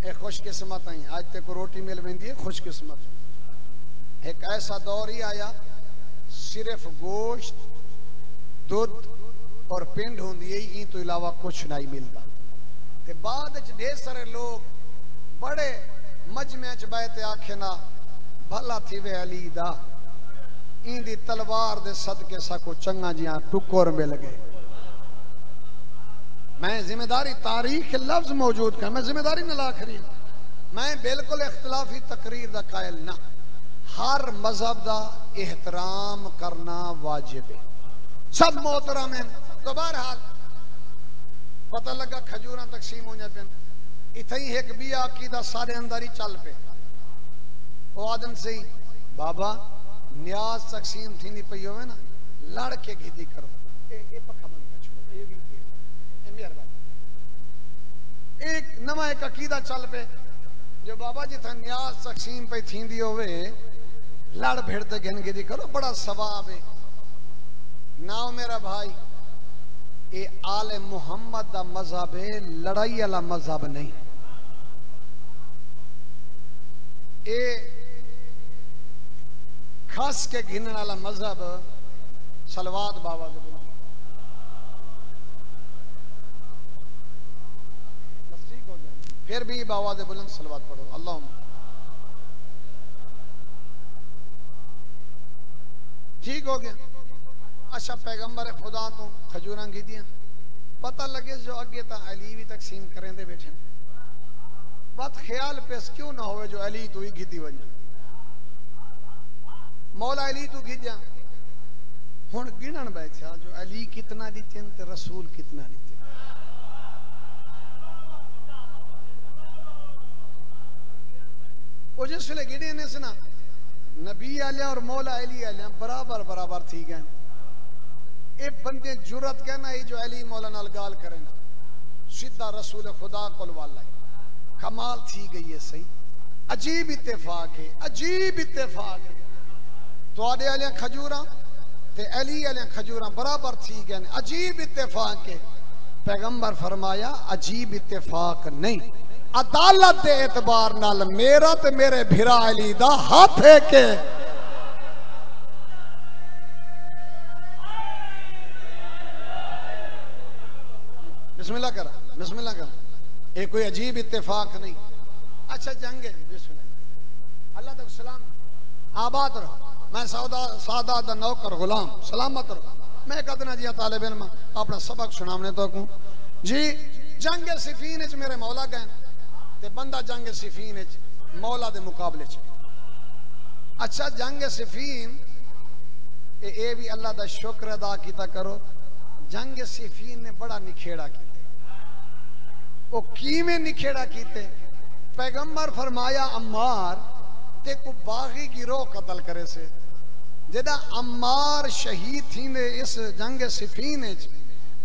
ए खुशकिस्मत आई आज तक रोटी मिल वेंदी है, खुशकिस्मत। एक ऐसा दौर ही आया सिर्फ गोश्त, दूध और पिंड होंदी है, इन तो इलावा कुछ नहीं मिलता। ते बाद ढेर सारे लोग बड़े मजमे च बैठे आखे ना भला थी वे अली दा, इंदी तलवार दे सदके साको चंगा जिया टुकोर मिल गए। मैं जिम्मेदारी तारीख लफ्ज मौजूद कर, मैं जिम्मेदारी न लाखरी, मैं बिल्कुल इख्तलाफी तकरीर दा कायल ना। हर मजहब दा एहतराम करना वाजिब है, सब मोहतरम है। तो बहरहाल पता लगा खजूरा तकसीम हो जाते इतना ही एक भी अकीदा सारे अंदर ही चल पे। वो आदम से ही बाबा न्याज तकसीम थी नहीं पई होवे ना, लड़ के गिदी करो। ए पक्का बंद कर छोड़ो, ये भी एक नवा एक अकीदा चल पे जो बाबा जी था न्याज तकसीम पे थींदी होवे, लड़ भिड़ ते गिन गिदी करो, बड़ा सवाब है। नाव मेरा भाई ये आले मुहम्मद दा मजहब है, लड़ाई वाला मजहब नहीं। ये खास के गिनने वाला मजहब सलवात बाबा के बोलो बस ठीक हो जाए, फिर भी बाबा दे बुलंद सलवात पढ़ो। अल्लाह ठीक हो गया। अच्छा पैगंबर खुदा तो खजूरा गिदियां पता लगे जो अगे तो अली भी तकसीम करें दे बैठे, बात ख्याल पेश क्यों ना होवे जो अली तू ही गिदी वजा, मौला अली तू गिजा हुन गिनन बैठा जो अली कितना दिते ते रसूल कितना दिते। वो जिस वे गिने ने सुना नबी आलिया और मौला अली आलिया बराबर बराबर थी गए। ये बंदे जुरत कहना ये जो अली मौला नाल गाल करे ना सीधा रसूल खुदा कोल वाला है, कमाल थी गई है। सही अजीब इत्तेफाक है, अजीब इत्तेफाक है। तो आदे आलिया खजूरा ते अली आलिया खजूरा बराबर थी गए, अजीब इत्तेफाक है। पैगंबर फरमाया अजीब इत्तेफाक नहीं, अदालत दे एतबार नाल मेरा ते मेरे भिरा अली दा हाथ है के बिस्मिल्लाह करा, बिस्मिल्लाह करा, ये कोई अजीब इत्तेफाक नहीं। अच्छा जंगे बिस्मिल्लाह, अल्लाह तक सलाम, आबाद रहो। मैं सादा दा नौकर गुलाम सलामत रहो। मैं कदना जी तालिब इल्म अपना सबक सुनाने तो कहूं जी। जंग सिफीन च मेरे मौला गए ते बंदा जंग सिफीन च मौला दे मुकाबले च। अच्छा जंग सिफीन ये भी अल्लाह दा शुक्र अदा किया करो। जंग सिफीन ने बड़ा निखेड़ा किया। वो किवें निखेड़ा कीते? पैगंबर फरमाया अम्मार ते को बागी गिरोह कतल करे से जेदा अम्मार शहीद थी ने इस जंग सिफीन च।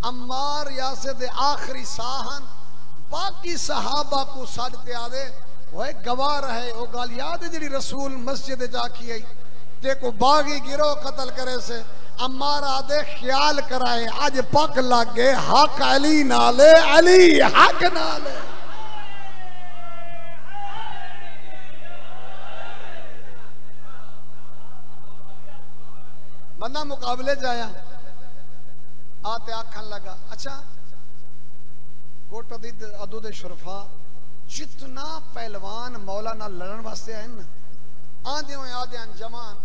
अम्मार यासे दे आखिरी साहन बाकी सहाबा को सद पे आदे वो गवाह रहे। वो गल याद है जी रसूल मस्जिद जाकी आई ते को बागी गिरोह कतल करे से अम्मार आदे ख्याल कराए आज पक लग गए हक अली नाले, अली हक नाले। बंदा मुकाबले जाया आते आखन लगा अच्छा कोट अदूद शुरफा जितना पहलवान मौला ना लड़न वास्ते आए ना आदे आदे जवान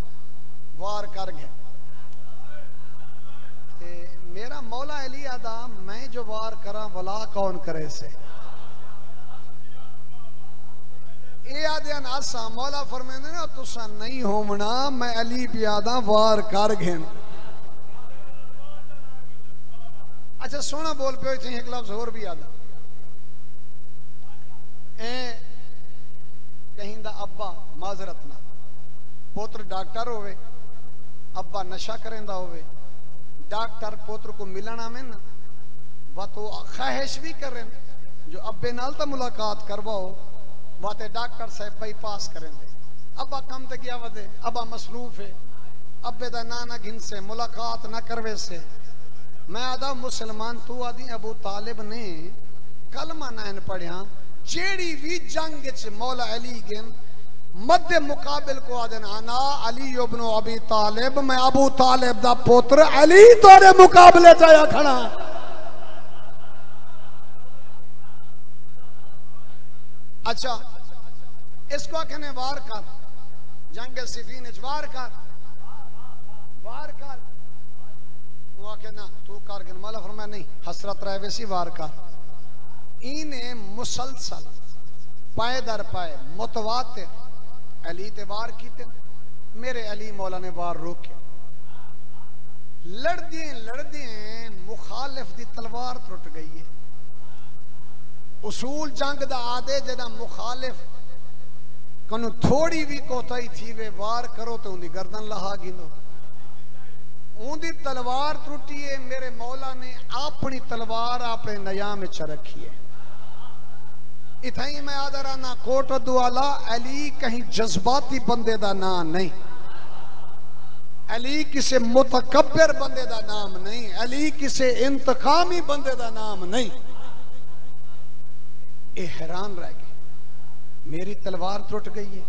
वार कर गए। मेरा मौला अली आदा मैं जो वार करा वला कौन करे से ये आदे आसा मौला फरमाते ना तुसा नहीं होमना मैं अली पियादा वार कर घेन। अच्छा सोना बोल पे एक लफ्ज होर भी आदा कहीं दा अब्बा माजरत ना पुत्र डॉक्टर होवे, अब्बा नशा करेंदा होवे, डॉक्टर पुत्र को मिलना में ना वह तो ख्वाहिश भी करें जो अब्बे नाल तो मुलाकात करवाओ, वह तो डॉक्टर साहब बाईपास करेंगे। अब्बा कम ते गया वदे, अब्बा मसरूफ है, अब्बे दा ना घिन से मुलाकात ना करवे से। मैं आदा मुसलमान तू आदि अबू तालिब ने कलमा नैन पढ़िया, जेड़ी भी जंग च मौला अली गेन मध्य मुकाबिल को आदन आना अली इब्न अबी तालिब, मैं अबू तालिब दा पुत्र अली तोरे मुकाबले चाया खड़ा। अच्छा इसको आखने वार कर, जंग सिफीन वार कर, वार कर। वो आखे ना तू कर गिन, मौला फरमाया नहीं हसरत रहे वैसी वार कर। इन्हें मुसलसल पाए दर पाए मुतवातिर अली ते वार कीते, मेरे अली मौला ने वार रोके। लड़दे मुखालिफ दी तलवार टुट गई है। उसूल जंग दा आदे जदा मुखालिफ कनु थोड़ी भी कोताही थी वे वार करो तो उनकी गर्दन लहा गिनो। उनकी तलवार टूटी है, मेरे मौला ने अपनी तलवार अपने नया में च रखी है। इथाई मैं आदरा ना कोट दुआला अली कहीं जज्बाती बंदे दा नाम नहीं, अली किसी मुतकब्बिर बंदे दा नाम नहीं, अली किसी इंतकामी बंदे दा नाम नहीं। ये हैरान रह गए, मेरी तलवार टूट गई है,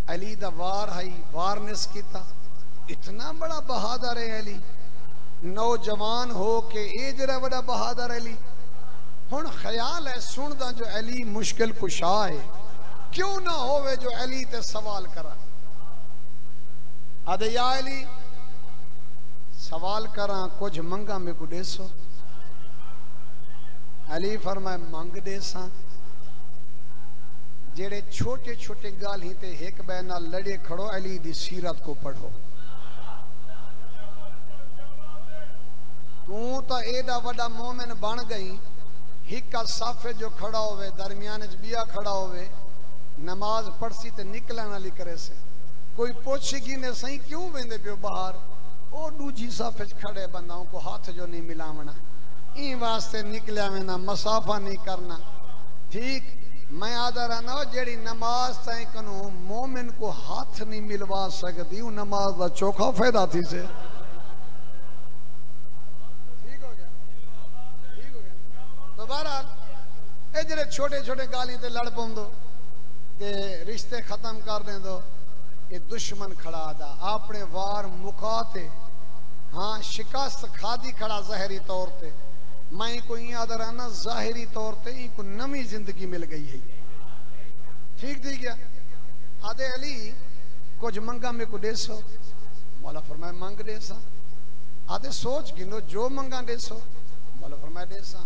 अली दा वार है वारनेस कीता। इतना बड़ा बहादुर है अली, नौजवान हो के ये जरा बड़ा बहादुर अली। हुण ख्याल है सुनदा जो अली मुश्किल कुशा है, क्यों ना होवे जो अली ते सवाल करा। आदे या अली सवाल करा कुछ मंगा में को देसो। अली फरमाए मंग देसा। जेड़े छोटे छोटे गाल ही ते एक बै नाल लड़े खड़ो, अली दी सीरत को पढ़ो। तू तो एडा वड्डा मोमिन बन गई, हिक्का साफे जो खड़ा होवे दरमियान च बिया खड़ा होवे, नमाज पढ़सी ते निकलने वाली करे से कोई पूछेगी ने सही क्यों वेंदे पियो बाहर, ओ दूजी साफे च खड़े बंदाओं को हाथ जो नहीं मिलावना, ई वास्ते निकलिया में ना मसाफा नहीं करना। ठीक मैं आदा रहना जेड़ी नमाज तय कनो मोमिन को हाथ नहीं मिलवा सकती, वो नमाज का चोखा फायदा थी से। ठीक हो गया, ठीक हो गया। तो बहरहाल ये जेड़े छोटे छोटे गाली ते लड़ पौंदो ते रिश्ते खत्म कर दें दो, ये दुश्मन खड़ा दा अपने वार मुकाते। हाँ शिकस्त खादी खड़ा जहरी तौर पे, मैं को याद रहना जाहिरी तौर पे को नवी जिंदगी मिल गई है। ठीक थी क्या? आदे अली कुछ मंगा में को देसो, मौला फरमाए मंग देसा। आदे सोच गिनो जो मंगा देसो, मौला फरमाए देसा।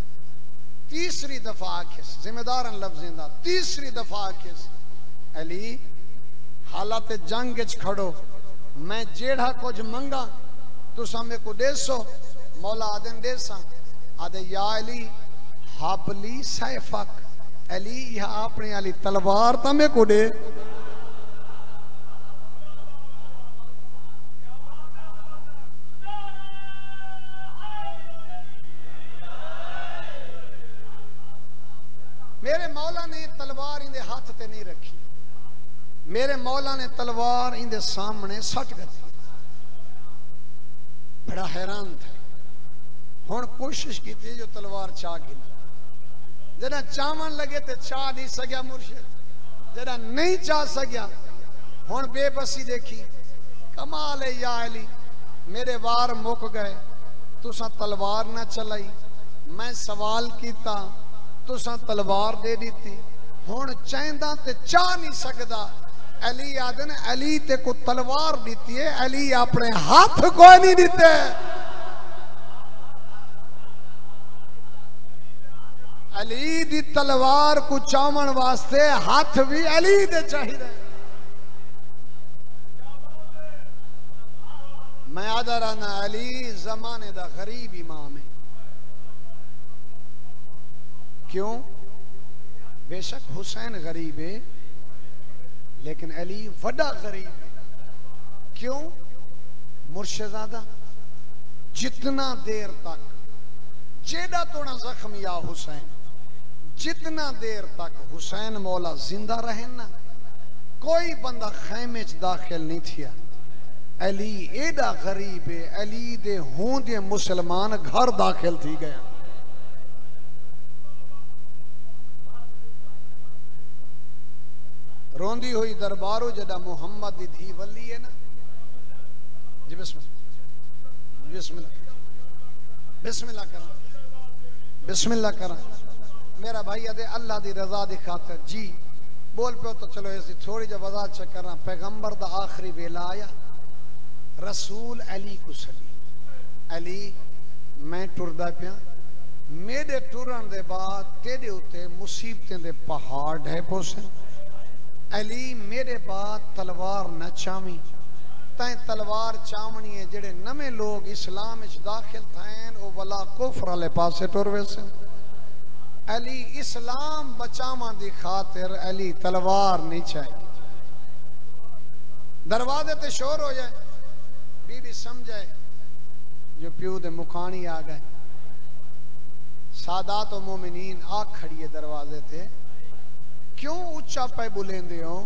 तीसरी दफा आखिस जिम्मेदारन लफ्जिंदा, तीसरी दफा आखिस अली हालात जंग च खड़ो, मैं जेड़ा कुछ मंगा तुसा में को देसो। मौला आदन देसा। आदे या अली हाबली सैफक, अली यह अपने अली तलवार तमे को दे। मेरे मौला ने तलवार इंदे हाथ ते नहीं रखी, मेरे मौला ने तलवार इंदे सामने सट गई। बड़ा हैरान था। हुण कोशिश की जो तलवार चाह गिन, जरा चावन लगे तो चाह नहीं सकिया मुर्शिद, जरा नहीं चाह सकिया। हुण बेबसी देखी, कमाल है या अली मेरे वार मुक गए, तुसा तलवार ना चलाई, मैं सवाल किया तुसा तलवार दे दी। हुण चाहदा ते चाह नहीं सकदा। अली आदन अली ते को तलवार दी है, अली अपने हाथ कोई नहीं दीते। अली दी तलवार को चावन वास्ते हाथ भी अली दे चाहिए। मैं आदा रहना अली जमाने दा गरीब इमाम है। क्यों? बेशक हुसैन गरीब है लेकिन अली वड़ा गरीब है। क्यों? मुर्शिदादा जितना देर तक जेड़ा तोड़ा जख्म या हुसैन, जितना देर तक हुसैन मौला जिंदा रहे ना, कोई बंदा खैमे च दाखिल नहीं थिया। अली एडा गरीब है, अली दे होंदे मुसलमान घर दाखिल थी गया। रोंदी हुई दरबारो जदा मुहम्मद दी धी वली है ना जी। बिस्मिल्लाह बिस्मिल्लाह बिस्मिल्लाह करा, बिस्मिल्लाह करा। मेरा भाई अदे अल्लाह दी रजा दी खातिर जी बोल पे तो चलो ऐसी थोड़ी जी वजाहत चेक करना। पैगंबर दा आखिरी वेला आया, रसूल अली को सदी, अली मैं टुरदा पिया, मेरे टुरन दे बाद तेरे उत्ते मुसीबतें दे पहाड़ ढह पोसन। अली मेरे बाद तलवार न चावी, तैं तलवार चावनी है। जेड़े नवे लोग इस्लाम विच दाखिल थैन वो वला कुफर वाले पासे टुर वैसे। अली इस्लाम बचावा दी खातिर अली तलवार नहीं चाहिए। दरवाजे ते शोर हो जाए, बीबी समझे जो प्यू दे मुखानी आ गए। सादात व मोमिनीन आ खड़ी है दरवाजे ते। क्यों उच्चा पे बुलेंदे हो?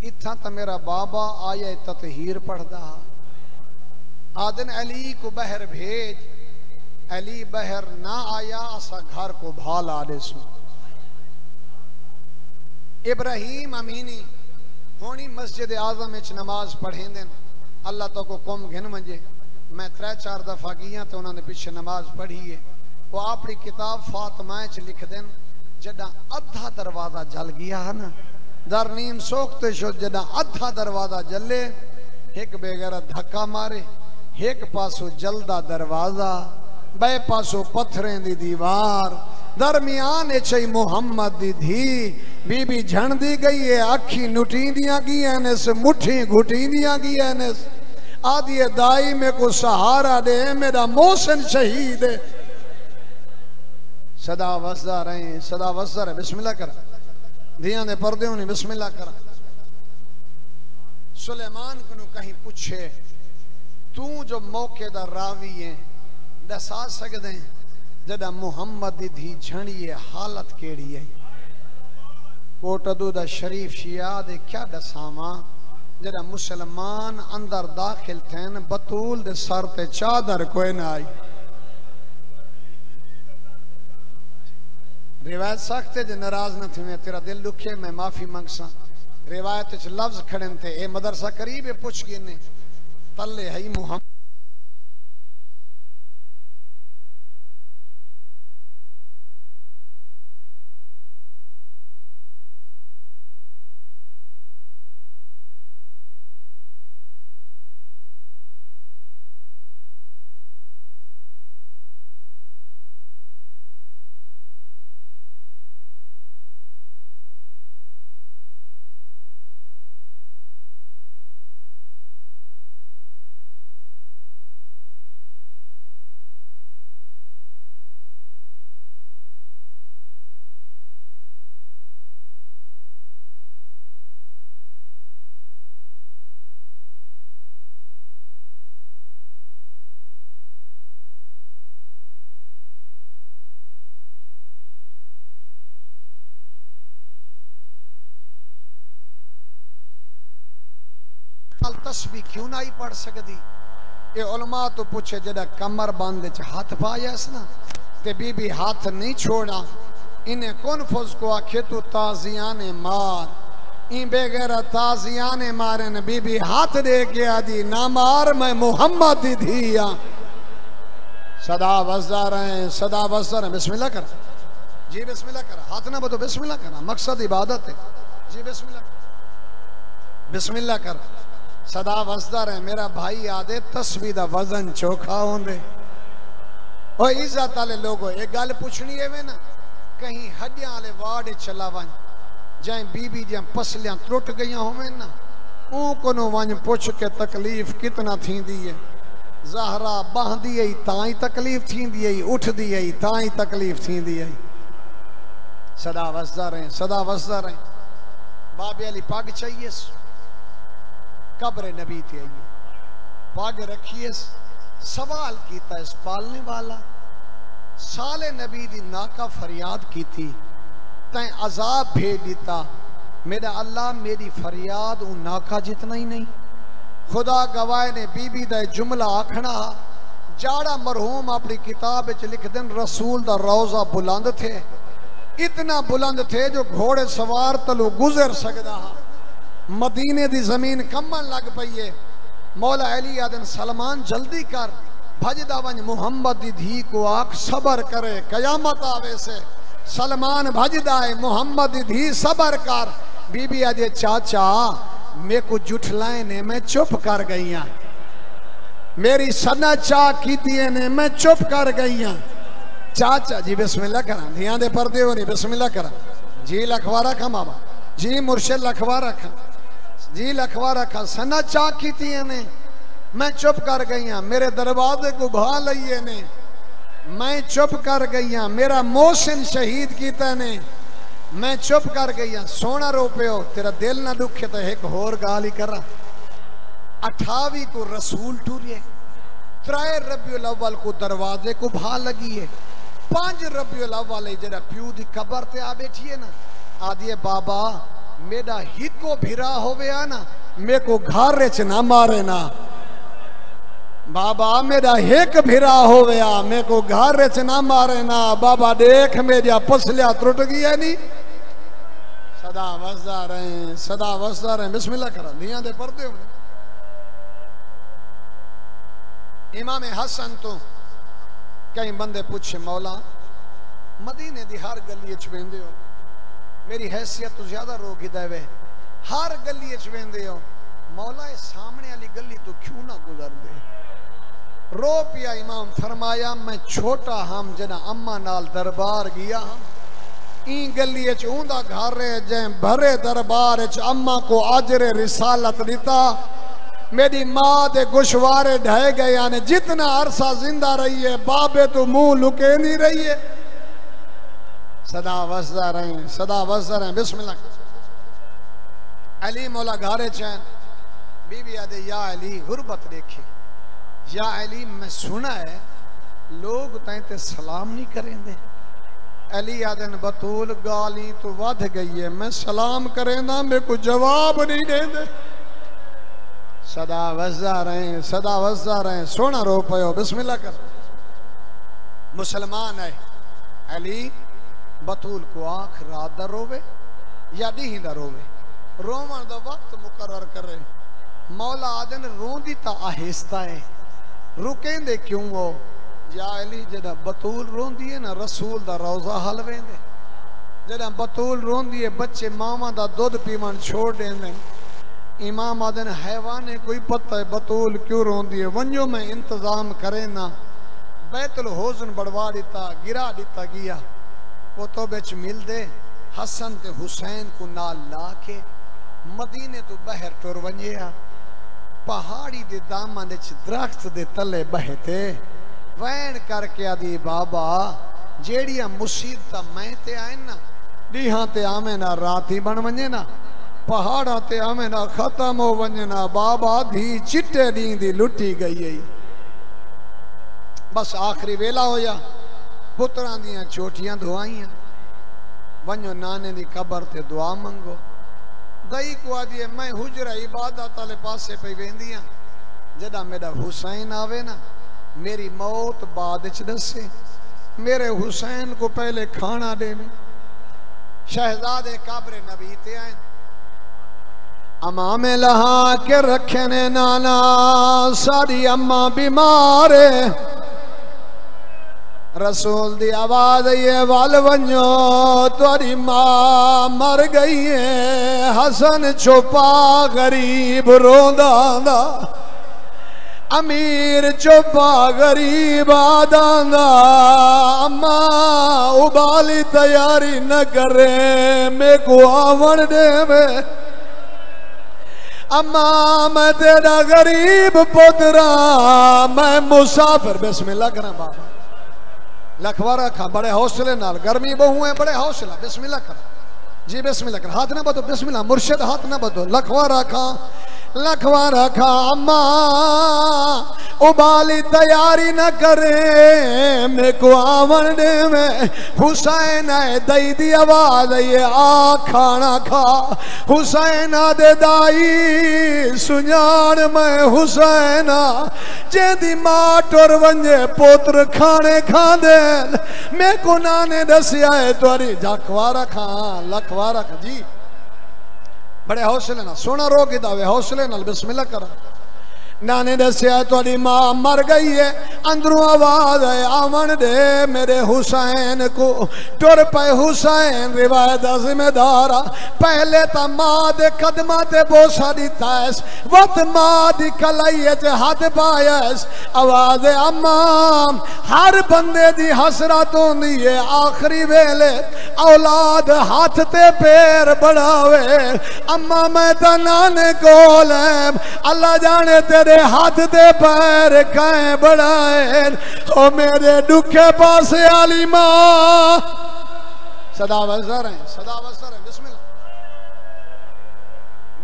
इत्था तो मेरा बाबा आया ततहीर पढ़दा। आदन अली को बहर भेज, अली बहर ना आया असा घर को भाल आदे सु। इब्राहिम अमीनी होनी मस्जिद आजम विच नमाज पढ़ेंदे, अल्लाह तो को कौम घिन मंजे। मैं 3-4 दफा गया तो उन्होंने पीछे नमाज पढ़ी है। वो अपनी किताब फातिमा च लिख देन, जदा अद्धा दरवाजा जल गया है ना, दरनीम सोखते शो जदा अद्धा दरवाजा जले, एक बेगैर धक्का मारे, एक पासो जलदा दरवाजा, बे पासो पत्थरें दी दीवार, दरमियान छई मुहम्मद दी धी। बीबी झण दी गई है, अखी नुटी दिया गई ने, मुट्ठी घुटी दिया गई ने। आदि दाई में को सहारा दे, मेरा मोहसिन शहीद है। सदा वसदा रहे, सदा वसदा रहे। बिस्मिल्लाह कर, धिया ने पर्दे होने बिस्मिल्लाह कर। सुलेमान को कहीं पूछे तू जो मौके दा रावी है दसा सकते जदा मुहम्मद दी धी झणी है हालत केड़ी है? कोटदू दा शरीफ शिया दे क्या दसावा जदा मुसलमान अंदर दाखिल थेन, बतूल दे सर ते चादर कोई ना आई। रिवायत सकते जे नाराज न थी, मैं तेरा दिल दुखे मैं माफी मंगसा। रिवायत च लफ्ज खड़े थे, ए मदरसा करीब है, पुछ गए ने तले है मुहम्मद। तस्बीह क्यों ना ही पढ़ सकती? ये उलमा तो पूछे जरा कमर बंद च हाथ पाया ना ते बीबी हाथ नहीं छोड़ा, इन्हें कौन फौज को आखे तू ताजियाने मार, इन बेगैर ताजियाने मारे न। बीबी हाथ दे के आदि ना मार, मैं मुहम्मद दी धिया। सदा वसदा रहे, सदा वसदा रहे। बिस्मिल्लाह कर जी, बिस्मिल्लाह कर, हाथ ना बतो, बिस्मिल्लाह करना मकसद इबादत है जी। बिस्मिल्लाह बिस्मिल्लाह कर, सदा वसदा रहे। मेरा भाई आदे तस्बीह दा वजन चोखा होंदे। ओ इज्जत वाले लोगो एक गल पूछनी है वे ना, कहीं हड्डियां वाले वार्ड चला वन, जाए बीबी दियां पसलियां टुट गई होवे ना, ऊ कोनो वन पुछ के तकलीफ कितना थींदी है। ज़हरा बहदी है ताई तकलीफ थींदी है, उठदी है ताई तकलीफ थींदी है। सदा वसदा रहे, सदा वसदा रहे। बाबे अली पग चाहिए, कब्र नबी ते आइए, पग रखिए। सवाल किया इस पालने वाला, साले नबी दी नाका फरियाद की थी, तैं अजाब भेज दिता। मेरा अल्लाह मेरी फरियाद उ नाका जितना ही नहीं। खुदा गवाह ने बीबी दा जुमला आखना, जाड़ा मरहूम अपनी किताब लिख देन, रसूल दा रोजा बुलंद थे, इतना बुलंद थे जो घोड़े सवार तलो गुजर सकता हा। मदीने दी जमीन कम्मन लग पई है। मौला अली आदन सलमान जल्दी कर, भजदा वंज मुहम्मद दी धी को आख सबर करे, कयामत आवे से। सलमान भजदा है, मुहम्मद दी धी सबर कर। बीबी आदे चाचा मेरे को जुठलाए ने, मैं चुप कर गई हाँ। मेरी सना चाह की ने, मैं चुप कर गई हाँ। चाचा जी बिस्मिल्लाह करा, धियां दे पर्दे हो नहीं, बिस्मिल्लाह करा जी, लखवा रखा मामा जी, मुर्शिद लखवा रखा जी, लखवा रखा। सना चाह की ने, मैं चुप कर गई हाँ। मेरे दरवाजे को भा लिये ने, मैं चुप कर गई हाँ। मेरा मोहसिन शहीद किया ने, मैं चुप कर गई हाँ। सोना रो पे हो, तेरा दिल ना दुखे तो एक होर गाल ही करा। 28 को रसूल टूरिए, 3 रबीउल अव्वल को दरवाजे को भा लगी है, 5 रबीउल अव्वल जरा प्यू दी कबर ते आ बैठी है ना, आदिए बाबा मेरा हिको भिरा होवे ना, मेरे को घर च ना मारे ना। बाबा मेरा हिक भिरा होवे, मेरे को घर च ना मारे ना। बाबा देख मेरा पसलिया त्रुट गया नहीं। सदा वसदा रहे, सदा वसदा रहे। बिस्मिल्लाह करा, धियां दे पर्दे हो। इमाम हसन तो कई बंदे पूछे, मौला मदीने दी हर गली च वेंदे हो, मेरी हैसियत तो ज्यादा रोक देवे, हर गली च वेंदे हो, मौला सामने वाली गली तो क्यों ना गुजर दे। रो पिया। इमाम फरमाया, मैं छोटा हम जना अम्मा नाल दरबार गया हम, ई गली च ऊंदा घर रहे जै भरे दरबार च अम्मा को आजरे रिसालत दिता। मेरी माँ दे गुशवारे ढह गए ने, जितना अरसा जिंदा रही है बाबे तो मुंह लुके नहीं रही है। सदा वसदा रहे, सदा वसदा रहे। बिस्मिल्लाह। अली मौला घारे चैन, बीबी आदे या अली गुरबत देखे, या अली मैं सुना है लोग तैं सलाम नहीं करेंगे। अली आदन बतूल गाली तो वध गई है, मैं सलाम करेंदा मेरे को जवाब नहीं देंदे। सदा वसदा रहे, सदा वसदा रहे। सोना रो पयो, बिस्मिल्लाह कर। मुसलमान है अली बतूल को आख रात दा रोवे या डी दा रोवे, रोवन दा वक्त मुकर्रर करे। मौला आदन रोंदी ता आहिस्ता है, रुकेंदे क्यों हो। या अली जदा बतूल रोंदी है ना, रसूल दा रोजा हल वेंदे। जदा बतूल रोंदी है, बच्चे मामा दा दूध पीवन छोड़ देंदे। इमाम आदन हैवान है, कोई पता है बतूल क्यों रोंदी है, वंजो मैं इंतजाम करे ना। बैतुल होजन बढ़वा दिता, गिरा दिता गया। कोतो बिच मिल दे हसन ते हुसैन को नाल ला के मदीने तो बहर टुर वंजिया। पहाड़ी दे दामन च दरख्त दे तले बहते वैन करके आदि बाबा जेड़िया मुसीबत मैं ते आए ना, डीहां ते आवे ना राती बन वंजे ना, पहाड़ा ते आवे ना खत्म हो वंजे ना। बाबा धी चिट्टे दी दी लुटी गई है। बस आखिरी वेला होया, पुत्रां दियां चोटियां धोआइयां, वंजो नाने दी कबर ते दुआ मंगो। दई को आदि मैं हुजरा इबादत वाले पासे पे वेंदियां, जदा मेरा हुसैन आवे ना मेरी मौत बाद च दसे, मेरे हुसैन को पहले खाना देवे। शहजादे काबरे नबी ते आए, अम्मा में लहा के रखे ने नाना, सारी अम्मा बीमार है। रसूल दी आवाज ये वाल वंजो, तुरी मां मर गई है। हसन छुपा गरीब रोंदा दा, अमीर छुपा गरीब आदांदा। अम्मा उबाली तैयारी न करे, मेरे को आवण देवे। अम्मा मैं तेरा गरीब पुत्रा, मैं मुसाफिर। बिस्मिल्लाह करा बाबा, लखवारा खा बड़े हौसले नाल, गर्मी बहु है बड़े हौसला, बिस्मिल्लाह कर जी, बिस्मिल्लाह कर, हाथ ना बदो, बिस्मिल्लाह मुर्शिद हाथ ना बदो, लखवारा खा लखवारा खा। अम्मा उबाली तैयारी न करे मेरे को आवन दे में, हुसैन है दई दी आवाज ये आ खाना खा, हुसैन दे दाई सुजान मैं हुसैना जेदी मां टुर वंजे पुत्र खाने खांदे, मेरे को नाने दसिया है तुआरी लखवारा खा लखवारा खा जी, बड़े हौसले ना सोना रो के दावे हौसले नाल बिस्मिल्लाह कर। नाने दसिया तुहाडी मां मर गई है, अंदरों आवाज है आवन दे मेरे हुसैन को, टुर पे हुसैन रिवायत दा जिम्मेदार, पहले तो मां दे कदमां ते बोसा दिता है, वत मां दी कलाई च हाथ पाया, आवाज अम्मा हर बंदे दी हसरत होंदी है आखिरी वेले औलाद हाथ ते पैर बढ़ावे, अम्मा मैं तो नाने कोल है, अल्लाह जाने तेरे हाथ दे पैर कहे बढ़ाए, ओ मेरे दुखे पासे आली मां सदा वसर है, सदा वसर है। बिस्मिल्लाह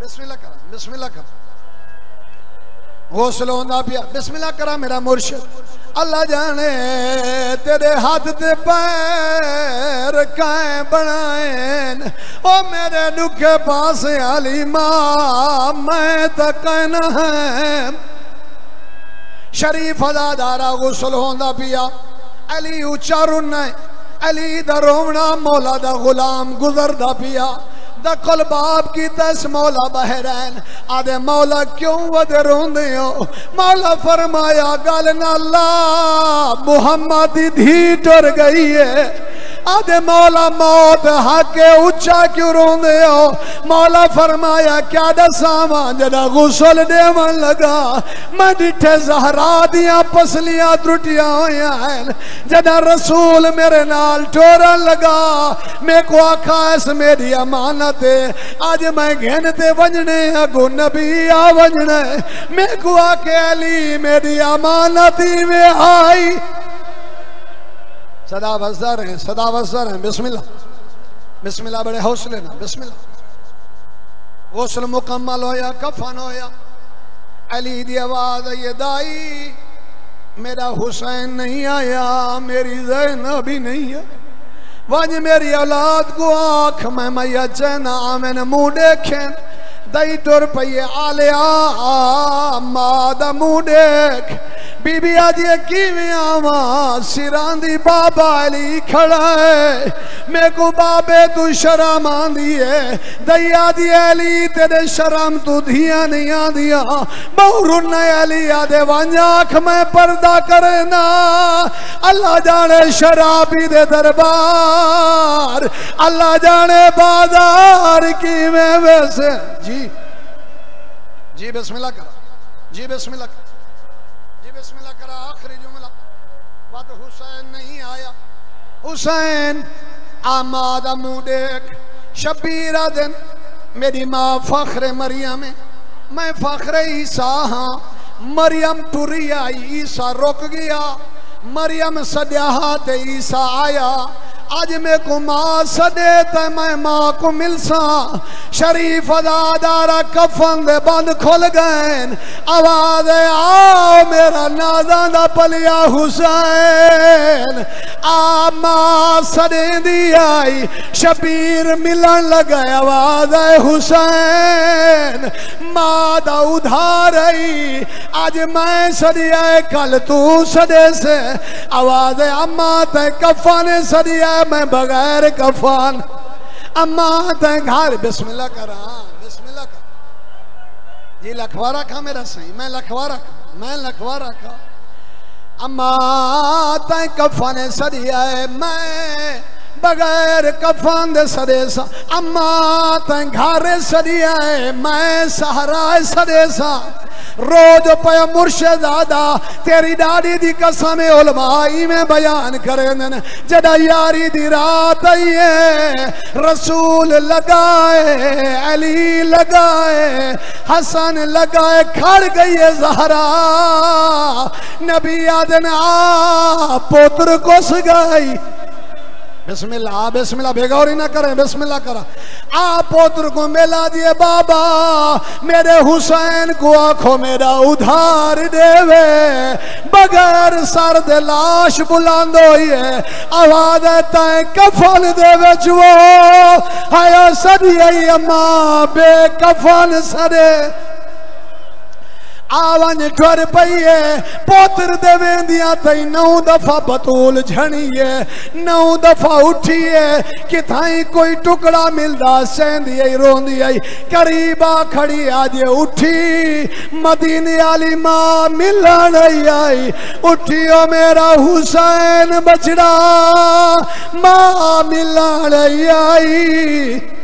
बिस्मिल्लाह कर, बिस्मिल्लाह कर, गौसल होंदा पिया, बिस्मिल्लाह करा मेरा मुर्शिद, अल्लाह जाने तेरे हाथ ते पैर कहे बनाए, ओ मेरे दुखे पास आली मां मैं तो कहना है। शरीफ अदादारा गुसल होंदा पिया, अली उच्चा रुना है, अली दा रोवना मौला दा गुलाम गुजरदा पिया, दखल बाप की तस मौला बहरैन आदे मौला क्यों वध रोंदे हो, मौला फरमाया गल नाला मुहम्मद दी धी टुर गई है, आदे मौला मौत हाके उच्चा क्यों रोंदे हो, मौला फरमाया क्या दसावा जदा गुसल देवन लगा, मैं डिठे जहरा दियां पसलियां त्रुटियां होया हैं, जदा रसूल मेरे नाल टोरन लगा, मेरे को आखा इस मेरी अमानत आज मैं घेनते वजने अगो नबी आ वजने, मेरे को आके अली मेरी अमानती में आई, सदा वसर है, सदा वसर है। बिस्मिल्लाह बिस्मिल्लाह बड़े हौसले ना, बिस्मिल्लाह गौसल मुकम्मल होया, कफन होया, अली दी आवाज ये दाई मेरा हुसैन नहीं आया, मेरी ज़ैनब भी नहीं है, वज मेरी औलाद को आँख में मैया चैना आमन मुँह देखें, दई टुर पइए आलिया मां दा मुँह देख, बीबी आज किवें आवा सिरां दी बाबा अली खड़ा है, मेरे को बाबे तू शर्म आंदी है, दैया दी अली तेरे शर्म तू धिया नहीं आंदिया, बहुरुन अली आदे वंज आँख में पर्दा करना, अल्लाह जाने शराबी दे दरबार, अल्लाह जाने बाजार किवें वैसे जी जी बिस्मिल्लाह कर, जी बिस्मिल्लाह कर, जी बिस्मिल्लाह करा। आखिरी जुमला बात हुसैन नहीं आया, हुसैन आमादा मुँह देख, शबीरा दिन मेरी माँ फख्र मरियम है, मैं फख्र ईसा हाँ, मरियम टुरी आई ईसा रुक गया, मरियम सद्या हाथ ईसा आया, आज मेरे को मां सदे ते मैं मां को मिलसा, शरीफ अदादारा कफन दे बंद खुल गए, आवाज आओ मेरा नादा दा पलिया हुसैन, आ मां सदे दी आई, शबीर मिलन लगा, आवाज हुसैन मां दा उधार आई, आज मैं सदिया कल तू सदे से, आवाज अम्मा ते कफन सदिया मैं बगैर कफन, अम्मा ते घर बिस्मिल्लाह करा, बिस्मिल्लाह कर जी, लखवारा खा मेरा सही, मैं लखवारा खा, मैं लखवारा खा, अम्मा ते कफन सदिया मैं बगैर कफन दे सदेसा, अम्मा ते घर सदिया मैं सहारा सदेसा, रोज पे मुर्शिदादा तेरी डाडी दी कसम उलमाई में बयान करें जदा यारी दी रात आई है रसूल लगाए अली लगाए हसन लगाए खड़ गई है ज़हरा नबी आदन आ पुत्र को सगाई बिस्मिल्लाह बिस्मिल्लाह बेगौरी ना करें बिस्मिल्लाह करा आ पुत्र को मिला दिए बाबा मेरे हुसैन को आंखों मेरा उधार देवे बगैर सर्द लाश बुलंद हुई है आवाज तय कफन देवे जो हाया सदी अम्मा बेकफन सरे आवन ठर पई है पोतर दे वेंदिया तई 9 दफा बतूल झणी है 9 दफा उठी है कि थाई कोई टुकड़ा मिलदा सेंदी आई रोंदी आई करीबा खड़ी आज उठी मदीने वाली मां मिलन आई उठियो मेरा हुसैन बछड़ा मां मिलन आई